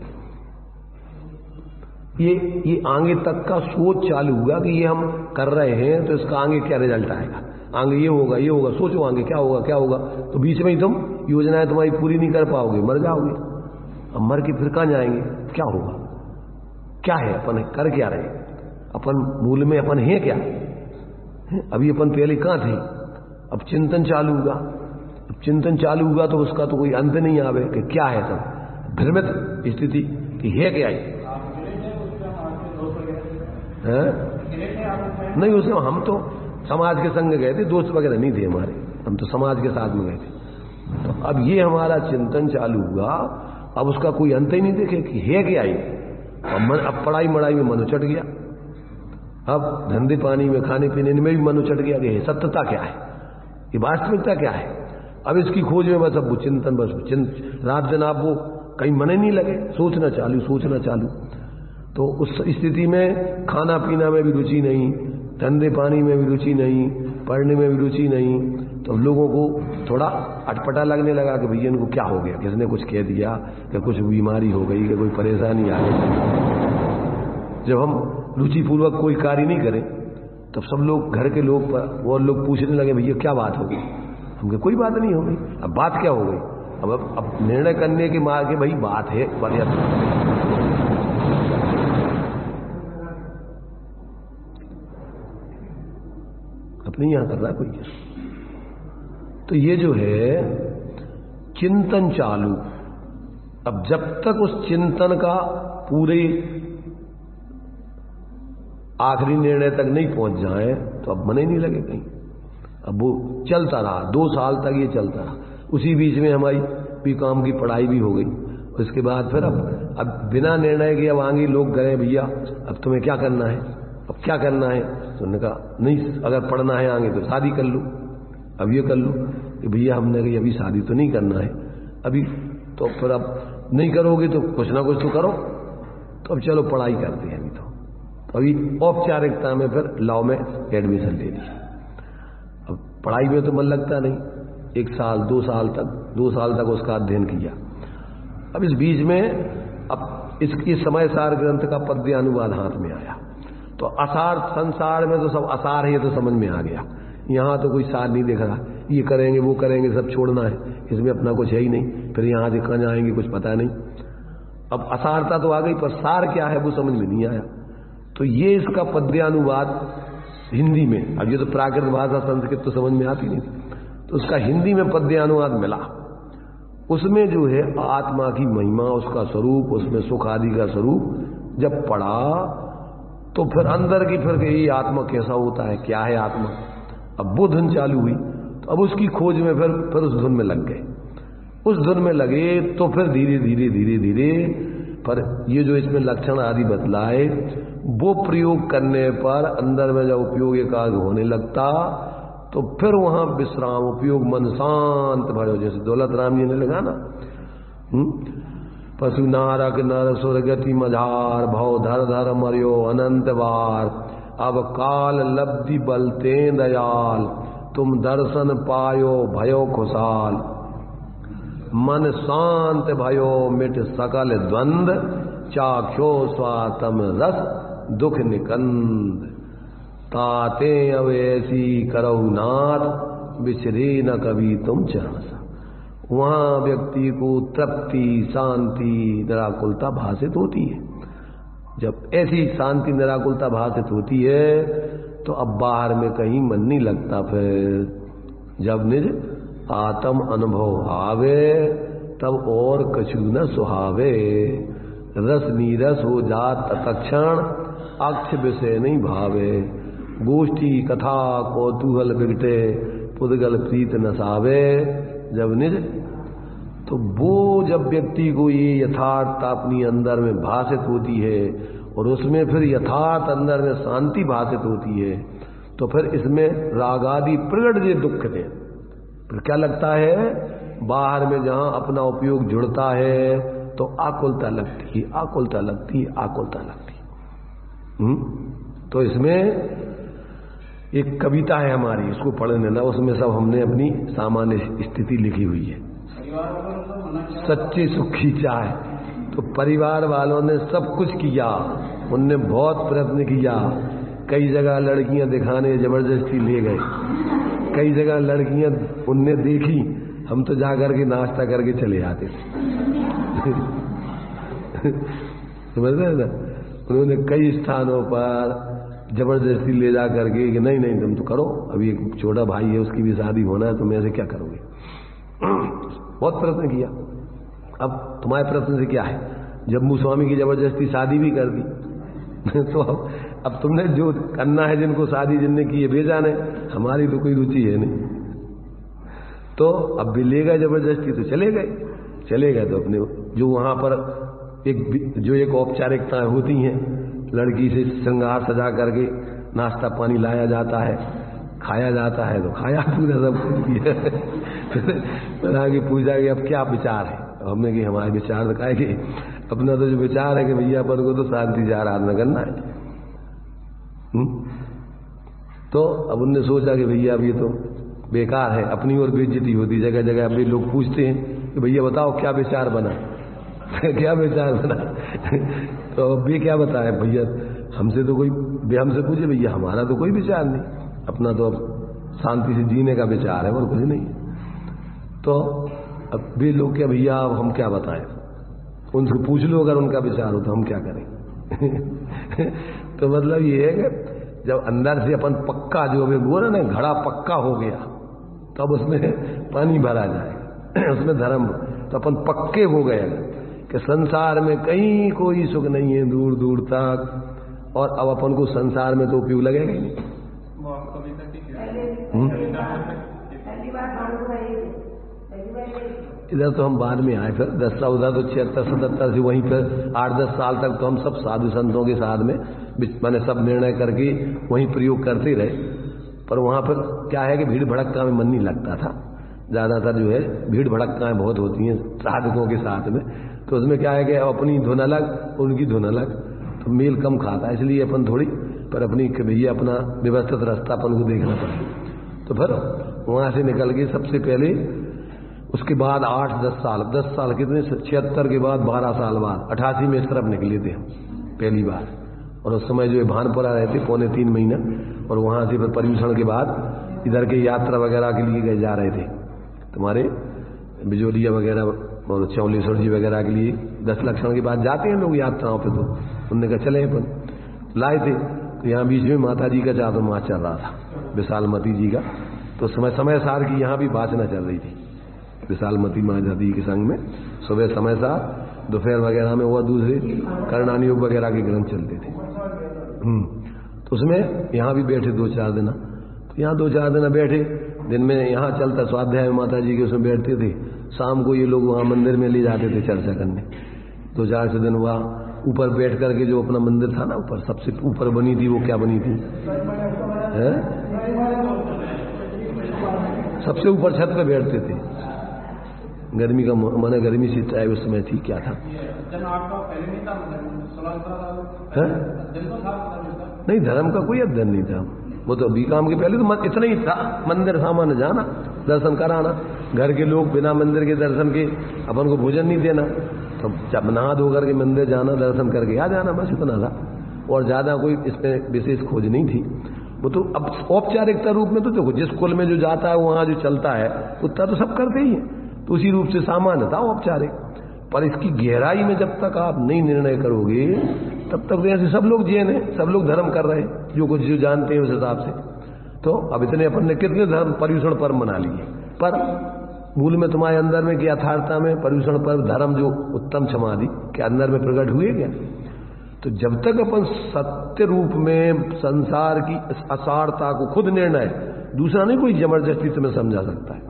ये आगे तक का सोच चालू हुआ कि ये हम कर रहे हैं तो इसका आगे क्या रिजल्ट आएगा, आगे ये होगा ये होगा, सोचो आगे क्या होगा क्या होगा। तो बीच में ही तुम योजनाएं तुम्हारी पूरी नहीं कर पाओगे, मर जाओगे। अब मर के फिर कहां जाएंगे, क्या होगा, क्या है अपन कर क्या रहे, अपन मूल में अपन है क्या, अभी अपन पहले कहां थे। अब चिंतन चालू हुआ, अब चिंतन चालू हुआ तो उसका तो कोई अंत नहीं आवे कि क्या है, सब भ्रमित स्थिति कि है क्या है। नहीं उसमें हम तो समाज के संग गए थे, दोस्त वगैरह नहीं थे हमारे, हम तो समाज के साथ में गए थे। तो अब ये हमारा चिंतन चालू हुआ, अब उसका कोई अंत ही नहीं देखे कि है क्या है। अब पढ़ाई मढ़ाई में मन उचट गया, अब धंधे पानी में खाने पीने में भी मन उचट गया कि सत्यता क्या है, ये वास्तविकता क्या है। अब इसकी खोज में बस अब वो चिंतन, बस रात दिन आप वो कहीं मन ही नहीं लगे, सोचना चालू। तो उस स्थिति में खाना पीना में भी रुचि नहीं, धंधे पानी में भी रुचि नहीं, पढ़ने में भी रुचि नहीं। तो लोगों को थोड़ा अटपटा लगने लगा कि भैया इनको क्या हो गया, किसने कुछ कह दिया कि कुछ बीमारी हो गई, कि कोई परेशानी आ गई। जब हम रुचिपूर्वक कोई कार्य नहीं करें तब सब लोग, घर के लोग, वो लोग पूछने लगे भैया क्या बात हो गई? हम कहे कोई बात नहीं हो गई। अब बात क्या हो गई? अब निर्णय करने के मार के भाई बात है बढ़िया। अपने यहां कर रहा है कोई क्या? तो ये जो है चिंतन चालू। अब जब तक उस चिंतन का पूरे आखिरी निर्णय तक नहीं पहुंच जाए तो अब मन ही नहीं लगे कहीं। अब वो चलता रहा, 2 साल तक ये चलता रहा। उसी बीच में हमारी बीकॉम की पढ़ाई भी हो गई। उसके बाद फिर अब बिना निर्णय के अब आगे लोग गए भैया अब तुम्हें क्या करना है, अब क्या करना है? तो उन्होंने कहा नहीं, अगर पढ़ना है आगे तो शादी कर लो, अब ये कर लो। कि भैया हमने कही अभी शादी तो नहीं करना है अभी, तो फिर अब नहीं करोगे तो कुछ ना कुछ तो करो। तो अब चलो पढ़ाई करते हैं अभी। तो अभी औपचारिकता में फिर लॉ में एडमिशन ले लिया। अब पढ़ाई में तो मन लगता नहीं, 1 साल 2 साल तक उसका अध्ययन किया। अब इस बीच में अब इसकी समय सार ग्रंथ का पद्य अनुवाद हाथ में आया। तो असार, संसार में तो सब असार है, ये तो समझ में आ गया। यहां तो कोई सार नहीं दिख रहा, ये करेंगे वो करेंगे सब छोड़ना है, इसमें अपना कुछ है ही नहीं। फिर यहां से कहां जाएंगे कुछ पता नहीं। अब असारता तो आ गई, पर सार क्या है वो समझ में नहीं आया। तो ये इसका पद्यानुवाद हिंदी में, अब ये तो प्राकृत भाषा संस्कृत तो समझ में आती नहीं, तो उसका हिंदी में पद्यानुवाद मिला। उसमें जो है आत्मा की महिमा, उसका स्वरूप, उसमें सुख आदि का स्वरूप जब पढ़ा तो फिर अंदर की फिर ये आत्मा कैसा होता है, क्या है आत्मा, अब वो धुन चालू हुई। तो अब उसकी खोज में फिर उस धुन में लग गए। उस धुन में लगे तो फिर धीरे धीरे पर ये जो इसमें लक्षण आदि बतलाए वो प्रयोग करने पर अंदर में जब उपयोग एकाग्र होने लगता तो फिर वहां विश्राम, उपयोग मन शांत भयो, जैसे दौलत राम जी ने लगा ना, पशु नारक नर सुरगति मझार भव धर धर मरियो अनंत बार, अब काल लब्धि बलते दयाल, तुम दर्शन पायो भयो खुशाल, मन शांत भयो मिट सकल द्वंद, चाख्यो स्वातम रस दुख निकंद, ताते अवैसी करहु नाथ, बिछरे न कभी तुम चरण सा। वहां व्यक्ति को तृप्ति, शांति, निराकुलता भाषित होती है। जब ऐसी शांति निराकुलता भाषित होती है तो अब बाहर में कहीं मन नहीं लगता। फिर जब निज आत्म अनुभव आवे तब और कछु न सुहावे, रस नीरस हो जात तत्क्षण, अक्ष विषय नहीं भावे, गोष्ठी कथा कौतूहल बिगटे, पुद्गल प्रीत नसावे, जब निज। तो वो जब व्यक्ति को ये यथार्थ अपनी अंदर में भाषित होती है और उसमें फिर यथार्थ अंदर में शांति भाषित होती है तो फिर इसमें रागादि प्रगट जे दुख दे। फिर क्या लगता है, बाहर में जहां अपना उपयोग जुड़ता है तो आकुलता लगती है, आकुलता लगती है, आकुलता लगती है। तो इसमें एक कविता है हमारी, इसको पढ़ने ना, उसमें सब हमने अपनी सामान्य स्थिति लिखी हुई है। सच्ची सुखी चाहे तो परिवार वालों ने सब कुछ किया, उनने बहुत प्रयत्न किया। कई जगह लड़कियां दिखाने जबरदस्ती ले गए, कई जगह लड़कियां उनने देखी, हम तो जा करके नाश्ता करके चले आते थे। समझ रहे ना, उन्होंने कई स्थानों पर जबरदस्ती ले जा करके कि नहीं नहीं तुम तो करो, अभी एक छोटा भाई है उसकी भी शादी होना है, तुम ऐसे क्या करोगे। बहुत प्रयत्न किया। अब तुम्हारे प्रयत्न से क्या है, जम्मू स्वामी की जबरदस्ती शादी भी कर दी तो अब तुमने जो करना है, जिनको शादी जिनने की है भेजा ने, हमारी तो कोई रुचि है नहीं। तो अब भी ले गए जबरदस्ती, तो चले गए तो अपने जो वहां पर एक औपचारिकताएं होती हैं, लड़की से श्रृंगार सजा करके नाश्ता पानी लाया जाता है, खाया जाता है, तो खाया पूरा सब फिर आगे पूछा कि अब क्या विचार है। हमने कि हमारे विचार तो कहे कि अपना तो जो विचार है कि भैया अपन को तो शांति से आराधना करना है। तो अब उनने सोचा कि भैया अब ये तो बेकार है, अपनी ओर बेइज्जती होती, जगह जगह अभी लोग पूछते हैं कि भैया बताओ क्या विचार बना क्या विचार बना तो अब भी क्या बताए, भैया हमसे तो कोई वे हमसे पूछे भैया हमारा तो कोई विचार नहीं, अपना तो अब शांति से जीने का विचार है और कुछ नहीं। तो अब वे लोग क्या भैया अब हम क्या बताएं, उनसे पूछ लो अगर उनका विचार हो तो हम क्या करें। तो मतलब ये है कि जब अंदर से अपन पक्का जो भी बोला ना घड़ा पक्का हो गया तब उसमें पानी भरा जाए उसमें धर्म, तो अपन पक्के हो गए कि संसार में कहीं कोई सुख नहीं है दूर दूर तक, और अब अपन को संसार में तो उपयोग लगेगा ही नहीं। इधर तो हम बाद में आए, फिर 10 साल उधर तो 76-77 से वहीं पर 8-10 साल तक तो हम सब साधु संतों के साथ में मैंने सब निर्णय करके वहीं प्रयोग करते रहे। पर वहां पर क्या है कि भीड़ भड़क्का में मन नहीं लगता था, ज्यादातर जो है भीड़ भड़क्काएं बहुत होती हैं साधकों के साथ में, तो उसमें क्या है कि अपनी धुन अलग उनकी धुन अलग, तो मेल कम खाता है, इसलिए अपन थोड़ी पर अपनी भैया अपना व्यवस्थित रास्ता अपन को देखना पड़े। तो फिर वहां से निकल के सबसे पहले उसके बाद 10 साल कितने 76 के बाद 12 साल बाद 88 में इस तरफ निकले थे हम पहली बार, और उस समय जो है भानपुरा रहे थे 2.25 महीना, और वहां से फिर पर्यूषण के बाद इधर के यात्रा वगैरह के लिए जा रहे थे, तुम्हारे बिजोलिया वगैरह और चौलेश्वर जी वगैरह के लिए 10 लक्षण के बाद जाते हैं लोग यात्राओं पे, तो उनने कहा चले अपन लाए थे। तो यहाँ बीच में माता जी का चातुर्मास चल रहा था, विशालमती जी का, तो समय सार की यहाँ भी वाचना चल रही थी विशालमती माता जी के संग में, सुबह समय सार, दोपहर वगैरह में वह दूसरे करणानी योग वगैरह के ग्रंथ चलते थे। तो उसमें यहाँ भी बैठे 2-4 दिन, तो यहाँ 2-4 दिन बैठे, दिन में यहाँ चलता स्वाध्याय माता जी के उसमें बैठते थे, शाम को ये लोग वहाँ मंदिर में ले जाते थे चर्चा करने। 2-4 दिन वहाँ ऊपर बैठ करके जो अपना मंदिर था ना ऊपर सबसे ऊपर बनी थी, वो क्या बनी थी है? सबसे ऊपर छत पे बैठते थे, गर्मी का माने गर्मी सी चाय उस समय थी, क्या था नहीं धर्म का कोई अध्ययन नहीं था, वो तो बीकाम के पहले तो इतना ही था, मंदिर सामान्य जाना दर्शन कराना, घर के लोग बिना मंदिर के दर्शन के अपन को भोजन नहीं देना, तो जब नहा धो करके मंदिर जाना दर्शन करके आ जाना, बस इतना था, और ज्यादा कोई इसमें विशेष खोज नहीं थी। वो तो अब औपचारिकता रूप में तो देखो जिस कुल में जो जाता है वहां जो चलता है उतना तो सब करते ही है, तो उसी रूप से सामान्य था औपचारिक, पर इसकी गहराई में जब तक आप नहीं निर्णय करोगे तब तक तो ऐसे सब लोग जैन हैं, सब लोग धर्म कर रहे हैं जो कुछ जो जानते हैं उस हिसाब से। तो अब इतने अपन ने कितने धर्म पर्यूषण पर्व मना लिए, पर मूल में तुम्हारे अंदर में क्या यथार्थता में पर्यूषण पर्व धर्म जो उत्तम समाधि के अंदर में प्रकट हुए क्या? तो जब तक अपन सत्य रूप में संसार की असारता को खुद निर्णय, दूसरा नहीं कोई जबरदस्ती तुम्हें समझा सकता है,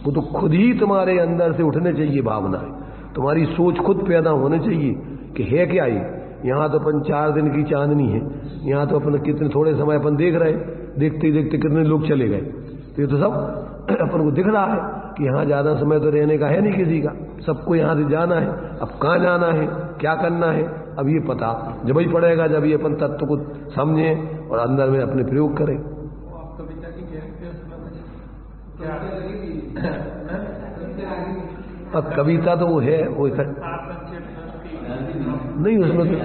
वो तो खुद ही तुम्हारे अंदर से उठने चाहिए भावनाएं, तुम्हारी सोच खुद पैदा होने चाहिए कि है क्या ये, यहाँ तो अपन 4 दिन की चांदनी है, यहाँ तो अपन कितने थोड़े समय अपन देख रहे, देखते देखते कितने लोग चले गए, तो ये तो सब अपन को दिख रहा है कि यहाँ ज्यादा समय तो रहने का है नहीं किसी का, सबको यहाँ से जाना है, अब कहाँ जाना है क्या करना है अब ये पता जब ही पड़ेगा, जब ये अपन तत्व को समझे और अंदर में अपने प्रयोग करें। अब कविता तो वो है वो नहीं, उसमें तो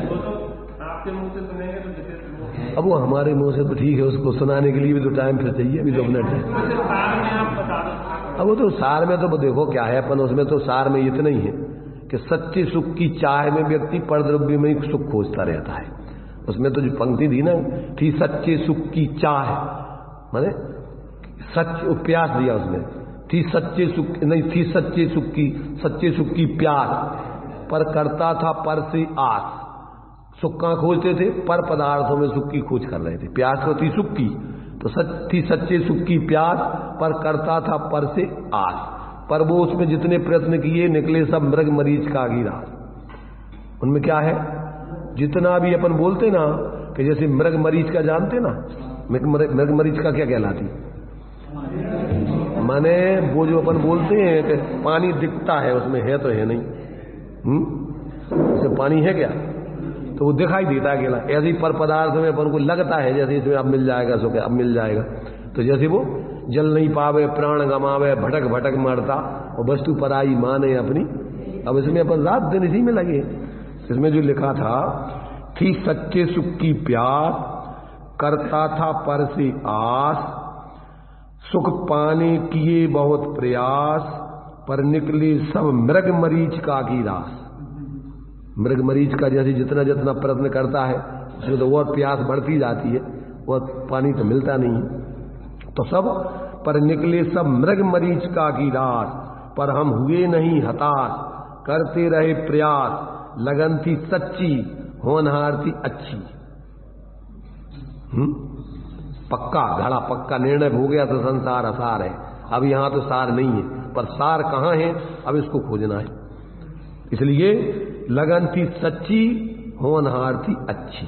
अब वो हमारे मुंह से तो ठीक है, उसको सुनाने के लिए भी तो टाइम फिर चाहिए, अभी 2 मिनट है। अब वो तो सार में तो देखो क्या है, अपन उसमें तो सार में इतना ही है कि सच्चे सुख की चाह में व्यक्ति परद्रव्य में ही सुख खोजता रहता है। उसमें तो जो पंक्ति थी ना, थी सच्चे सुख की चाह, माने सच प्यास दिया उसमें, थी सच्चे सुख नहीं थी सच्चे सुख की प्यास, पर करता था पर से आस, सुख कहाँ खोजते थे, पर पदार्थों में सुख की खोज कर रहे थे, प्यास तो थी सुख की, तो थी सच्चे सुख की प्यास, पर करता था पर से आस, पर वो उसमें जितने प्रयत्न किए निकले सब मृग मरीच का गिरास। उनमें क्या है, जितना भी अपन बोलते ना कि जैसे मृग मरीच का जानते ना, मृग मरीच का क्या कहलाती, माने वो जो अपन बोलते हैं कि पानी दिखता है उसमें है तो है नहीं, उसमें पानी है क्या, तो वो दिखाई देता है अकेला, ऐसे ही पर पदार्थ में अपन को लगता है जैसे इसमें अब मिल जाएगा सो अब मिल जाएगा, तो जैसे वो जल नहीं पावे प्राण गमावे भटक भटक मरता और वस्तु पराई माने अपनी। अब इसमें अपन रात दिन इसी में लगे, इसमें जो लिखा था थी सच्चे सुख की प्यास, करता था पर से आस, सुख पाने किए बहुत प्रयास, पर निकले सब मृग मरीचिका की रास। मृग मरीचिका जैसे जितना जितना प्रयत्न करता है उसमें तो और प्यास बढ़ती जाती है, और पानी तो मिलता नहीं है। तो सब पर निकले सब मृग मरीचिका की रास, पर हम हुए नहीं हताश, करते रहे प्रयास, लगन थी सच्ची, होनहार थी अच्छी। पक्का घड़ा पक्का निर्णय हो गया तो संसार असार है। अब यहां तो सार नहीं है, पर सार कहां है अब इसको खोजना है। इसलिए लगन थी सच्ची, होनहार थी अच्छी।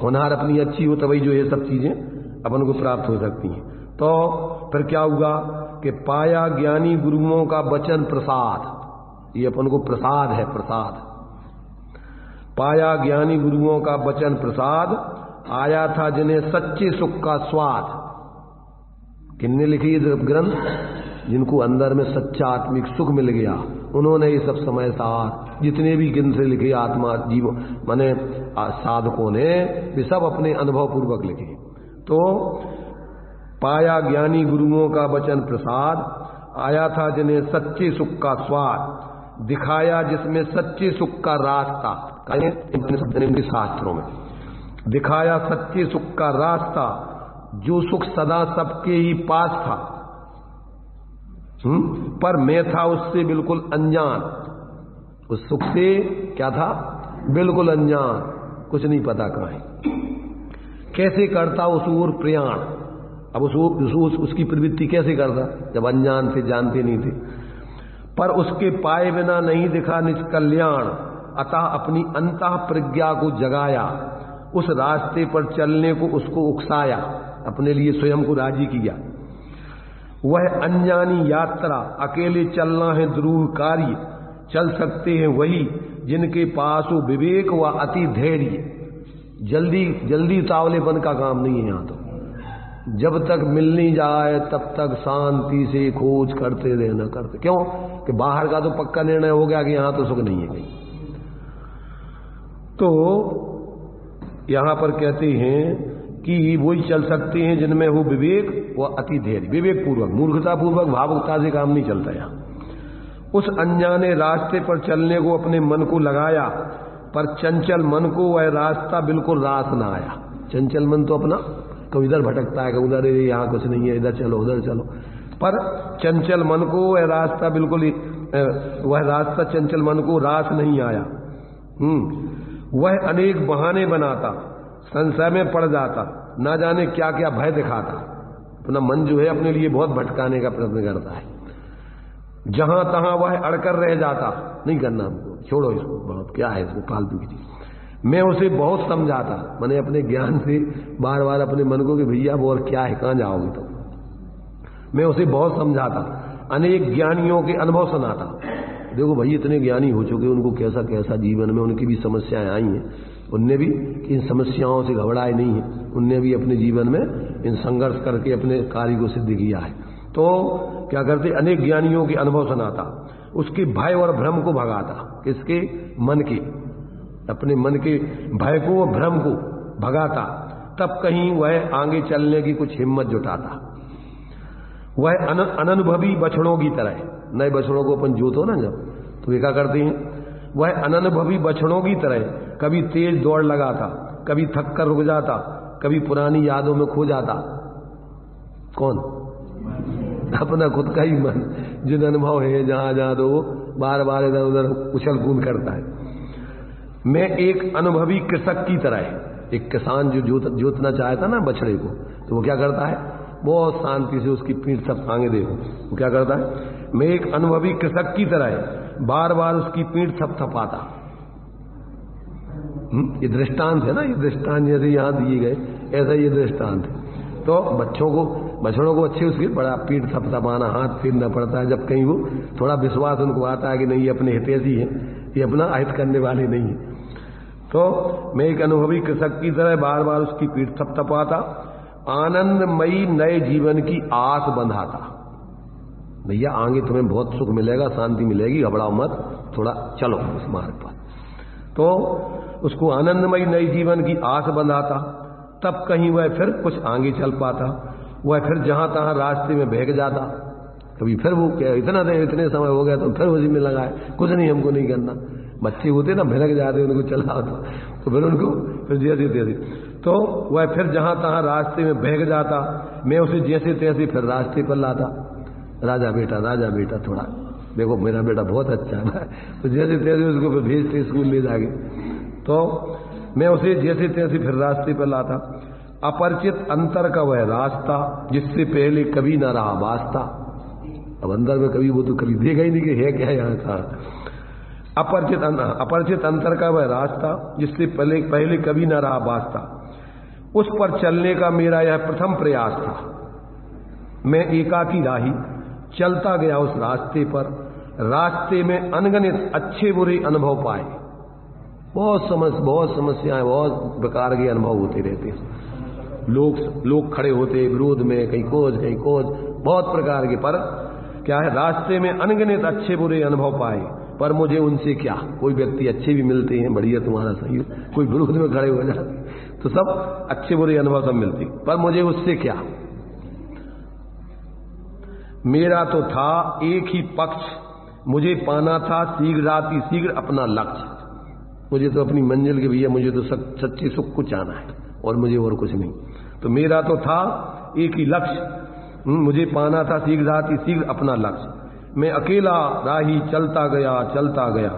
होनहार अपनी अच्छी हो तभी जो ये सब चीजें अपन को प्राप्त हो सकती हैं। तो फिर क्या हुआ कि पाया ज्ञानी गुरुओं का वचन प्रसाद, ये अपन को प्रसाद है, प्रसाद। पाया ज्ञानी गुरुओं का वचन प्रसाद, आया था जिन्हें सच्चे सुख का स्वाद। किन्ने लिखी ये ग्रंथ? जिनको अंदर में सच्चा आत्मिक सुख मिल गया, उन्होंने ये सब समय सार जितने भी गिन से लिखे आत्मा जीव माने साधकों ने, वे सब अपने अनुभव पूर्वक लिखे। तो पाया ज्ञानी गुरुओं का वचन प्रसाद, आया था जिन्हें सच्चे सुख का स्वाद, दिखाया जिसमें सच्चे सुख का रास्ता। शास्त्रों में दिखाया सच्चे सुख का रास्ता, जो सुख सदा सबके ही पास था, पर मैं था उससे बिल्कुल अनजान। उस सुख से क्या था? बिल्कुल अनजान, कुछ नहीं पता कहां है, कैसे करता उस ओर प्रयाण। अब उसकी प्रवृत्ति कैसे करता जब अनजान थे, जानते नहीं थे। पर उसके पाए बिना नहीं दिखा निज कल्याण, अतः अपनी अंतः प्रज्ञा को जगाया, उस रास्ते पर चलने को उसको उकसाया, अपने लिए स्वयं को राजी किया। वह अनजानी यात्रा अकेले चलना है ध्रुव कार्य, चल सकते हैं वही जिनके पास हो विवेक व अति धैर्य। जल्दी जल्दी उतावलेपन का काम नहीं है यहां। तो जब तक मिल नहीं जाए तब तक शांति से खोज करते रहना करते। क्यों कि बाहर का तो पक्का निर्णय हो गया कि यहां तो सुख नहीं है कहीं। तो यहां पर कहते हैं कि वही चल सकते हैं जिनमें हो विवेक व अति धैर्य। विवेक पूर्वक, मूर्खता पूर्वक, भावुकता से काम नहीं चलता यहां। उस अनजाने रास्ते पर चलने को अपने मन को लगाया, पर चंचल मन को वह रास्ता बिल्कुल रास न आया। चंचल मन तो अपना कभी इधर भटकता है, कभी उधर, यहां कुछ नहीं है, इधर चलो उधर चलो। पर चंचल मन को वह रास्ता बिल्कुल ही, वह रास्ता चंचल मन को रास नहीं आया। वह अनेक बहाने बनाता, संशय में पड़ जाता, ना जाने क्या क्या भय दिखाता। अपना मन जो है अपने लिए बहुत भटकाने का प्रयत्न करता है। जहां तहां वह अड़कर रह जाता, नहीं करना हमको, छोड़ो इसको, बहुत क्या है इसको फालतू की चीज। मैं उसे बहुत समझाता, मैंने अपने ज्ञान से बार बार अपने मन को कि भैया वो और क्या है, कहां जाओगे। तो मैं उसे बहुत समझाता, अनेक ज्ञानियों के अनुभव सुनाता। देखो भाई इतने ज्ञानी हो चुके, उनको कैसा कैसा जीवन में उनकी भी समस्याएं आई हैं, उनने भी इन समस्याओं से घबराए नहीं है, उनने भी अपने जीवन में इन संघर्ष करके अपने कार्य को सिद्ध किया है। तो क्या करते, अनेक ज्ञानियों के अनुभव सुनाता, उसके भय और भ्रम को भगाता। किसके? मन के, अपने मन के भय को और भ्रम को भगाता। तब कहीं वह आगे चलने की कुछ हिम्मत जुटाता। वह अननुभवी बछड़ों की तरह, नए बछड़ों को अपन जोतो ना जब, तो वे क्या करते हैं, वह अननुभवी बछड़ों की तरह कभी तेज दौड़ लगाता, कभी थक कर रुक जाता, कभी पुरानी यादों में खो जाता। कौन? अपना खुद का ही मन, जिन अनुभव है जहां जहां तो वो बार बार इधर उधर उछल कूद करता है। मैं एक अनुभवी कृषक की तरह, एक किसान जो जोतना चाहता ना बछड़े को, तो वो क्या करता है, बहुत शांति से उसकी पीठ थपथांगे। देखो वो क्या करता है, मैं एक अनुभवी कृषक की तरह बार बार उसकी पीठ थपथपाता। ये दृष्टांत है ना, ये दृष्टांत जैसे यहां दिए गए ऐसा ये दृष्टांत है। तो बछड़ों को अच्छे उसकी बड़ा पीठ थपथपाना, हाथ फेरना पड़ता है, जब कहीं वो थोड़ा विश्वास उनको आता है कि नहीं ये अपने हितैषी है, ये अपना अहित करने वाले नहीं है। तो मैं एक अनुभवी कृषक की तरह बार बार उसकी पीठ थपथपाता, आनंदमयी नए जीवन की आस बंधाता। भैया आगे तुम्हें बहुत सुख मिलेगा, शांति मिलेगी, घबराओ मत, थोड़ा चलो इस मार्ग पर। तो उसको आनंदमयी नए जीवन की आस बंधाता। तब कहीं वह फिर कुछ आगे चल पाता, वह फिर जहां तहां रास्ते में बहक जाता। कभी फिर वो क्या इतने समय हो गया तो फिर उसी में लगाए, कुछ नहीं हमको नहीं करना। बच्चे होते ना भिनक जाते, उनको चलाओ तो फिर उनको फिर जैसे तैसे, तो वह फिर जहां तहां रास्ते में बहक जाता, मैं उसे जैसे तैसे फिर रास्ते पर लाता। राजा बेटा थोड़ा देखो मेरा बेटा बहुत अच्छा है, तो जैसे तैसे उसको फिर भेजते स्कूल ले जाके, तो मैं उसे जैसे तैसे फिर रास्ते पर लाता। अपरिचित अंतर का वह रास्ता जिससे पहले कभी ना रहा वास्ता। अब अंदर में कभी वो तो कभी देखा ही नहीं कि है क्या यहाँ का। अपरिचित अंतर का वह रास्ता जिससे पहले कभी ना रहा वास्ता, उस पर चलने का मेरा यह प्रथम प्रयास था। मैं एकाकी राही चलता गया उस रास्ते पर, रास्ते में अनगिनत अच्छे बुरे अनुभव पाए। बहुत समस्याएं, बहुत प्रकार के अनुभव होते रहते हैं। लोग खड़े होते विरोध में, कहीं कोज, बहुत प्रकार के, पर क्या है, रास्ते में अनगिनत अच्छे बुरे अनुभव पाए, पर मुझे उनसे क्या। कोई व्यक्ति अच्छे भी मिलते हैं, बढ़िया तुम्हारा सही, कोई विरोध में खड़े हो जाते, तो सब अच्छे बुरे अनुभव सब मिलते, पर मुझे उससे क्या। मेरा तो था एक ही पक्ष, मुझे पाना था शीघ्र अपना लक्ष्य। मुझे तो अपनी मंजिल के भैया, मुझे तो सच्चे सुख को चाहना है और मुझे और कुछ नहीं। तो मेरा तो था एक ही लक्ष्य, मुझे पाना था शीघ्र अपना लक्ष्य। मैं अकेला राही चलता गया।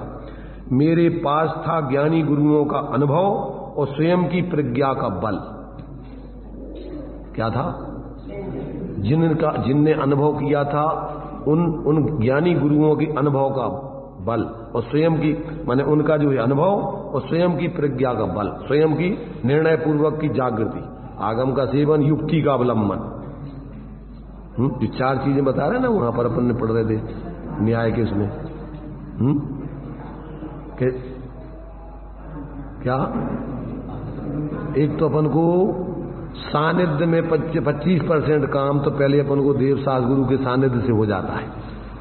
मेरे पास था ज्ञानी गुरुओं का अनुभव और स्वयं की प्रज्ञा का बल। क्या था? जिनने अनुभव किया था उन ज्ञानी गुरुओं के अनुभव का बल और स्वयं की, माने उनका जो है अनुभव और स्वयं की प्रज्ञा का बल, स्वयं की निर्णय पूर्वक की जागृति, आगम का सेवन, युक्ति का अवलंबन। जो चार चीजें बता रहे ना वहां पर अपन ने पढ़ रहे थे न्याय के उसमें, क्या एक तो अपन को सानिध्य में 25% काम तो पहले अपन को देव सास गुरु के सानिध्य से हो जाता है।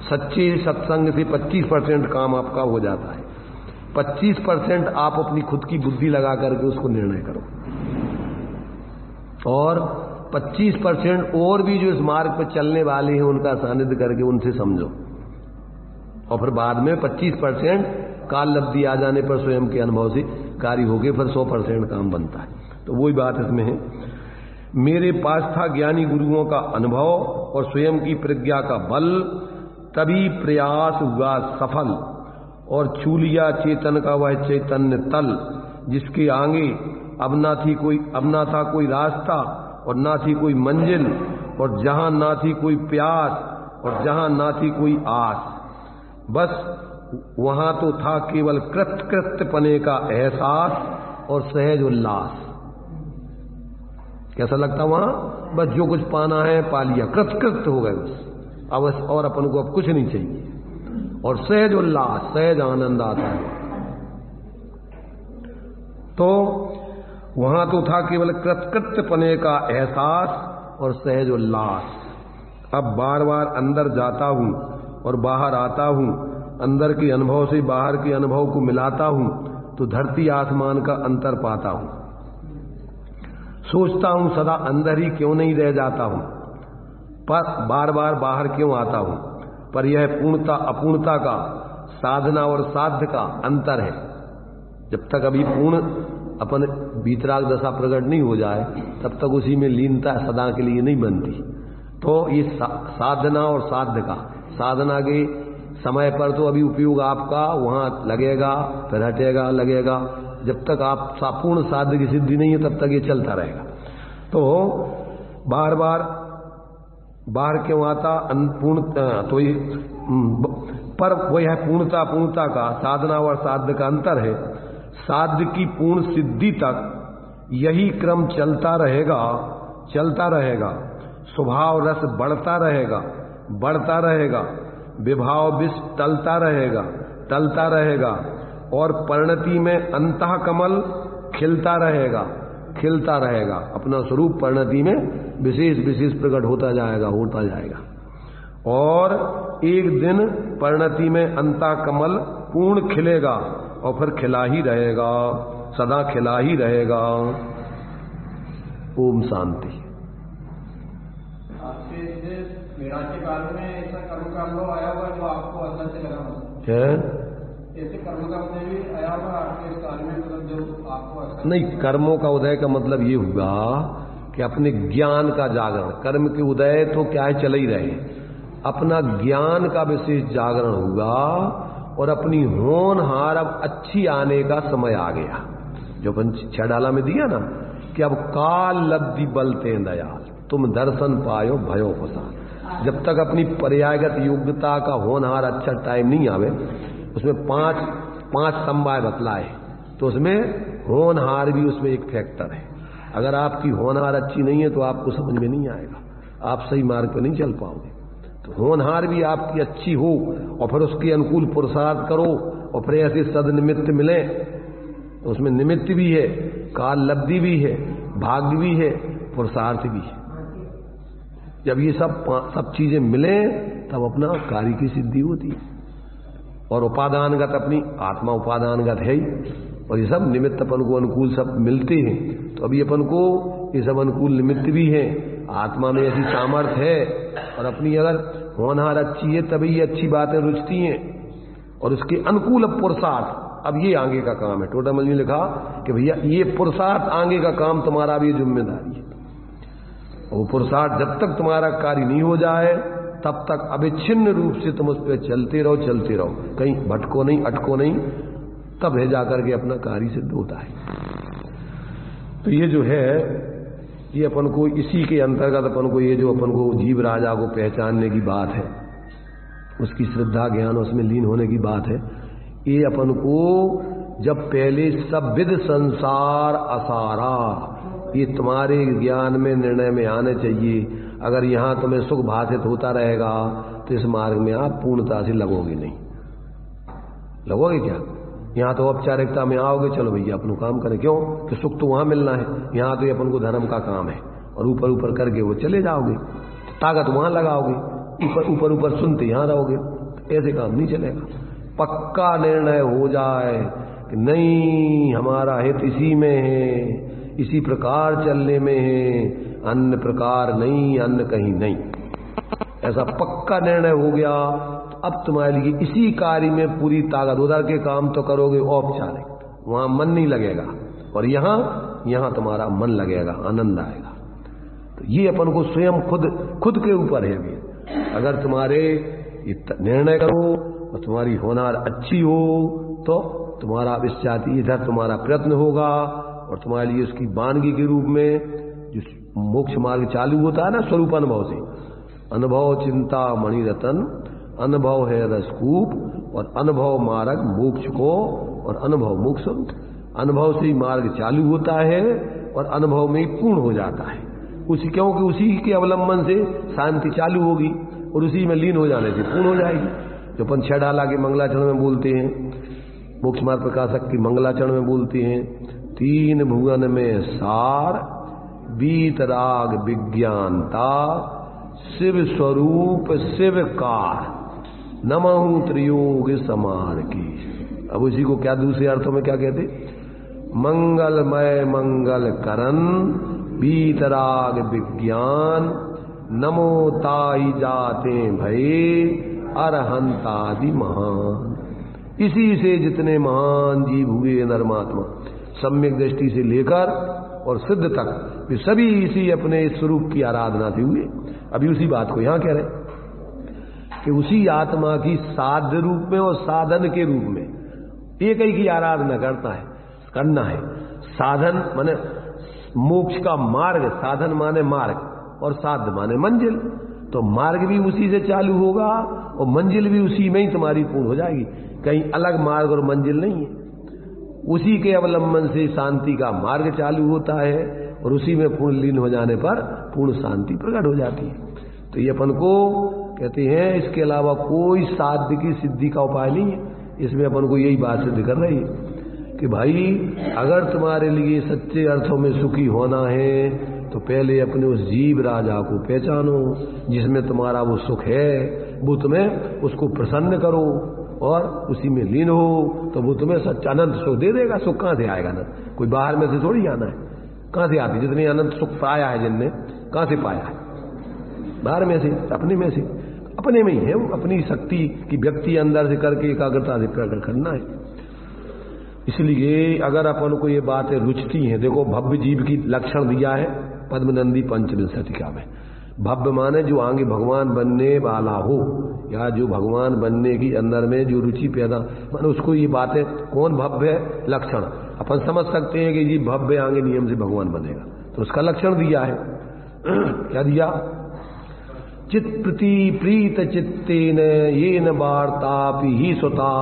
सच्चे सत्संग से 25% काम आपका हो जाता है। 25% आप अपनी खुद की बुद्धि लगा करके उसको निर्णय करो, और 25% और भी जो इस मार्ग पर चलने वाले हैं उनका सानिध्य करके उनसे समझो, और फिर बाद में 25% काल लब्धि आ जाने पर स्वयं के अनुभव से कार्य होके फिर 100% काम बनता है। तो वही बात इसमें है। मेरे पास था ज्ञानी गुरुओं का अनुभव और स्वयं की प्रज्ञा का बल, तभी प्रयास हुआ सफल और छू लिया चेतन का वह चैतन्य तल, जिसके आगे अब ना था कोई रास्ता और ना थी कोई मंजिल, और जहां ना थी कोई प्यास और जहां ना थी कोई आस। बस वहां तो था केवल कृत्यपने का एहसास और सहज उल्लास। कैसा लगता वहां? बस जो कुछ पाना है पा लिया, कृत्य हो गए बस, अब और अपन को अब कुछ नहीं चाहिए, और सहज उल्लास, सहज आनंद आता है। तो वहां तो था केवल कृत्यपने का एहसास और सहज उल्लास। अब बार बार अंदर जाता हूं और बाहर आता हूं, अंदर के अनुभव से बाहर के अनुभव को मिलाता हूं, तो धरती आसमान का अंतर पाता हूं। सोचता हूं सदा अंदर ही क्यों नहीं रह जाता हूं, पर बार बार बाहर क्यों आता हूं। पर यह पूर्णता अपूर्णता का, साधना और साध्य का अंतर है। जब तक अभी पूर्ण अपन बीतराग दशा प्रकट नहीं हो जाए तब तक उसी में लीनता सदा के लिए नहीं बनती। तो ये साधना और साध्य का, साधना के समय पर तो अभी उपयोग आपका वहां लगेगा, फिर हटेगा, लगेगा। जब तक आप पूर्ण साध्य की सिद्धि नहीं है तब तक ये चलता रहेगा। तो बार बार क्यों आता पूर्ण, तो ये पर वह पूर्णता का, साधना और साध्य का अंतर है। साध्य की पूर्ण सिद्धि तक यही क्रम चलता रहेगा। स्वभाव रस बढ़ता रहेगा, विभाव विष टलता रहेगा, और परिणति में अंतः कमल खिलता रहेगा। अपना स्वरूप परिणति में विशेष प्रकट होता जाएगा, और एक दिन परिणति में अंतः कमल पूर्ण खिलेगा और फिर खिला ही रहेगा, सदा खिला ही रहेगा। ओम शांति। आपके विराट काल में ऐसा कर्म का अनुभव आया हुआ जो आपको अंदर से लगा है? ऐसे कर्म का उदय भी आया हुआ आपके इस काल में, मतलब जो आपको नहीं, कर्मों का उदय का मतलब ये हुआ कि अपने ज्ञान का जागरण। कर्म के उदय तो क्या है, चले ही रहे, अपना ज्ञान का विशेष जागरण हुआ और अपनी होनहार अब अच्छी आने का समय आ गया। जो अपन 6 डाला में दिया ना कि अब काल लब्धि बलते दयाल, तुम दर्शन पायो भयो प्रसाद। जब तक अपनी पर्यायगत योग्यता का होनहार अच्छा टाइम नहीं आवे, उसमें पांच संवाय बतलाए, तो उसमें होनहार भी उसमें एक फैक्टर है। अगर आपकी होनहार अच्छी नहीं है तो आपको समझ में नहीं आएगा, आप सही मार्ग पर नहीं चल पाओगे। तो होनहार भी आपकी अच्छी हो और फिर उसके अनुकूल पुरुषार्थ करो और फिर ऐसे सदनिमित्त मिले, तो उसमें निमित्त भी है, काल लब्धि भी है, भाग्य भी है, पुरुषार्थ भी है। जब ये सब चीजें मिले तब अपना कार्य की सिद्धि होती है। और उपादानगत अपनी आत्मा उपादानगत है ही, और ये सब निमित्त अपन को अनुकूल सब मिलते हैं। तो अभी अपन को ये सब अनुकूल निमित्त भी है, आत्मा में ऐसी सामर्थ्य है, और अपनी अगर होनहार अच्छी है तभी ये अच्छी बातें रुचती हैं, और उसके अनुकूल पुरुषार्थ। अब ये आगे का काम है। टोटामल ने लिखा कि भैया ये पुरुषार्थ आगे का काम तुम्हारा भी जिम्मेदारी है। वो पुरुषार्थ जब तक तुम्हारा कार्य नहीं हो जाए तब तक अविच्छिन्न रूप से तुम उस पर चलते रहो, कहीं भटको नहीं, अटको नहीं, तब है जाकर के अपना कार्य सिद्ध होता है। तो ये जो है, ये अपन को इसी के अंतर्गत अपन को ये जो अपन को जीव राजा को पहचानने की बात है, उसकी श्रद्धा ज्ञान उसमें लीन होने की बात है। ये अपन को जब पहले सब विद संसार असारा, ये तुम्हारे ज्ञान में निर्णय में आने चाहिए। अगर यहां तुम्हें सुख भाषित होता रहेगा तो इस मार्ग में आप पूर्णता से लगोगे नहीं। लगोगे क्या? यहां तो औपचारिकता में आओगे, चलो भैया अपन काम करें, क्यों कि सुख तो वहां मिलना है, यहां तो ये अपन को धर्म का काम है, और ऊपर ऊपर करके वो चले जाओगे, ताकत वहां लगाओगे, ऊपर ऊपर सुनते यहां रहोगे, ऐसे काम नहीं चलेगा। पक्का निर्णय हो जाए कि नहीं, हमारा हित इसी में है, इसी प्रकार चलने में है, अन्य प्रकार नहीं, अन्य कहीं नहीं, ऐसा पक्का निर्णय हो गया तो अब तुम्हारे लिए इसी कार्य में पूरी ताकत। उधर के काम तो करोगे औपचारिक, वहां मन नहीं लगेगा, और यहां तुम्हारा मन लगेगा, आनंद आएगा। तो ये अपन को स्वयं खुद के ऊपर है भी। अगर तुम्हारे निर्णय करो और तुम्हारी होनार अच्छी हो तो तुम्हारा विश्चाती इधर तुम्हारा प्रयत्न होगा, और तुम्हारे लिए उसकी वानगी के रूप में जो मोक्ष मार्ग चालू होता है ना, स्वरूप अनुभव से, अनुभव चिंता मणि रतन, अनुभव है रसकूप, और अनुभव मार्ग मोक्ष को, और अनुभव मोक्ष स्वरूप। अनुभव से ही मार्ग चालू होता है और अनुभव में ही पूर्ण हो जाता है। क्योंकि उसी के अवलंबन से शांति चालू होगी और उसी में लीन हो जाने से पूर्ण हो जाएगी। जो अपन 6 डाला के मंगलाचरण में बोलते हैं, मोक्ष मार्ग प्रकाशक की मंगलाचरण में बोलते हैं, 3 भुवन में सार, बीतराग विज्ञानता, शिव स्वरूप शिवकार, नमहु त्रियोग समार की। अब उसी को क्या दूसरे अर्थों में क्या कहते? मंगलमय मंगल करन, बीतराग विज्ञान, नमो ताई जाते भये, अरहंतादि महान। इसी से जितने महान जीव हुए नरमात्मा, सम्यक दृष्टि से लेकर और सिद्ध तक, वे सभी इसी अपने स्वरूप की आराधना से हुए। अभी उसी बात को यहां कह रहे हैं कि उसी आत्मा की साध्य रूप में और साधन के रूप में एक ही की आराधना करना है। साधन माने मोक्ष का मार्ग, साधन माने मार्ग, और साध्य माने मंजिल। तो मार्ग भी उसी से चालू होगा और मंजिल भी उसी में ही तुम्हारी पूर्ण हो जाएगी। कहीं अलग मार्ग और मंजिल नहीं है, उसी के अवलंबन से शांति का मार्ग चालू होता है और उसी में पूर्ण लीन हो जाने पर पूर्ण शांति प्रकट हो जाती है। तो ये अपन को कहते हैं, इसके अलावा कोई साध्य की सिद्धि का उपाय नहीं है। इसमें अपन को यही बात सिद्ध कर रही है कि भाई अगर तुम्हारे लिए सच्चे अर्थों में सुखी होना है तो पहले अपने उस जीव राजा को पहचानो जिसमें तुम्हारा वो सुख है, वो तुम्हें उसको प्रसन्न करो और उसी में लीन हो, तो वो तुम्हें सच्चानंद सुख दे देगा। सुख कहां से आएगा? ना कोई बाहर में से थोड़ी आना है, कहां से आती? जितनी अनंत सुख पाया है जिनने, कहां से पाया है? बाहर में से, अपने में से, अपने में ही है वो। अपनी शक्ति की व्यक्ति अंदर से करके एकाग्रता से प्रकट करना है। इसलिए अगर अपन को ये बातें रुचती हैं, देखो भव्य जीव की लक्षण दिया है पद्मनंदी पंचविंशतिका में। भव्य माने जो आगे भगवान बनने वाला हो, या जो भगवान बनने की अंदर में जो रुचि पैदा, माने उसको ये बातें, कौन भव्य है? लक्षण। अपन समझ सकते हैं कि ये भव्य आगे नियम से भगवान बनेगा, तो उसका लक्षण दिया है। क्या दिया? चित प्रति प्रीत चित्तेन येन वार्तापि ही सुता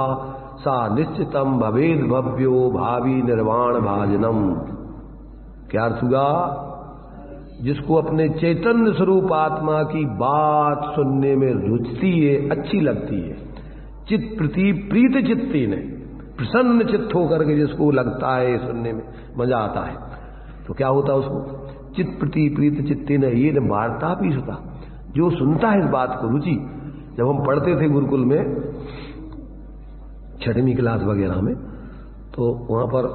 सा निश्चितम भवेद भव्यो भावी निर्वाण भाजनम। क्या अर्थ हुआ? जिसको अपने चैतन्य स्वरूप आत्मा की बात सुनने में रुचती है, अच्छी लगती है, चित प्रति प्रीत चित्ती ने, प्रसन्न चित्त होकर के जिसको लगता है सुनने में मजा आता है, तो क्या होता है उसको? चित प्रति प्रीत चित्ती ने ये वार्ता भी सुता, जो सुनता है इस बात को, रुचि। जब हम पढ़ते थे गुरुकुल में 6वीं क्लास वगैरह में, तो वहां पर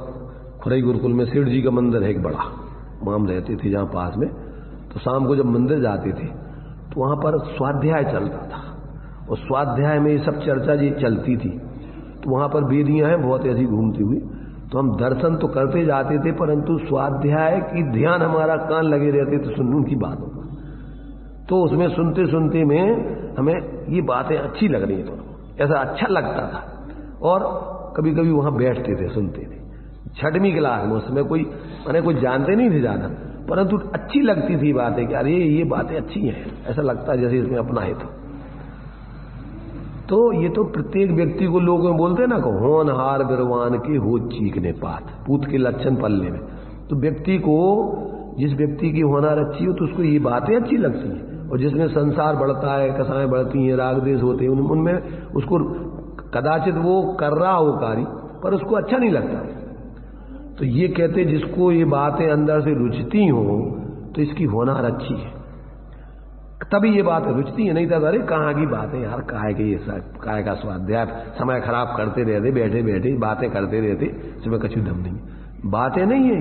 खुरई गुरुकुल में सेठ जी का मंदिर है एक बड़ा, वहां हम रहते थे जहां पास में। तो शाम को जब मंदिर जाते थे तो वहां पर स्वाध्याय चलता था, और स्वाध्याय में ये सब चर्चा जी चलती थी। तो वहां पर बेदियां हैं बहुत ऐसी घूमती हुई, तो हम दर्शन तो करते जाते थे, परंतु स्वाध्याय की ध्यान हमारा कान लगे रहते थे सुनने उनकी बातों पर। तो उसमें सुनते सुनते में हमें ये बातें अच्छी लग रही, तो ऐसा अच्छा लगता था, और कभी कभी वहां बैठते थे, सुनते थे। 6वीं क्लास में, उसमें कोई मैंने कुछ जानते नहीं थे ज्यादा, परंतु अच्छी लगती थी बातें कि अरे ये बातें अच्छी हैं, ऐसा लगता है जैसे इसमें अपना है। तो ये तो प्रत्येक व्यक्ति को लोग में बोलते हैं ना, को होनहार बिरवान के हो चीखने पात, पूत के लक्षण पल्ले में। तो व्यक्ति को, जिस व्यक्ति की होनहार अच्छी हो तो उसको ये बातें अच्छी लगती हैं, और जिसमें संसार बढ़ता है, कसाएं बढ़ती हैं, राग द्वेष होते हैं, उनमें उसको कदाचित वो कर रहा हो कार्य, पर उसको अच्छा नहीं लगता। तो ये कहते जिसको ये बातें अंदर से रुचती हो तो इसकी होनहार अच्छी है, तभी ये बात रुचती है। नहीं तो अरे कहाँ की बातें यार, काहे के ये सब, काहे का स्वाध्याय, समय खराब करते रहते, बैठे बैठे बातें करते रहते, इसमें कछु दम नहीं। बातें नहीं है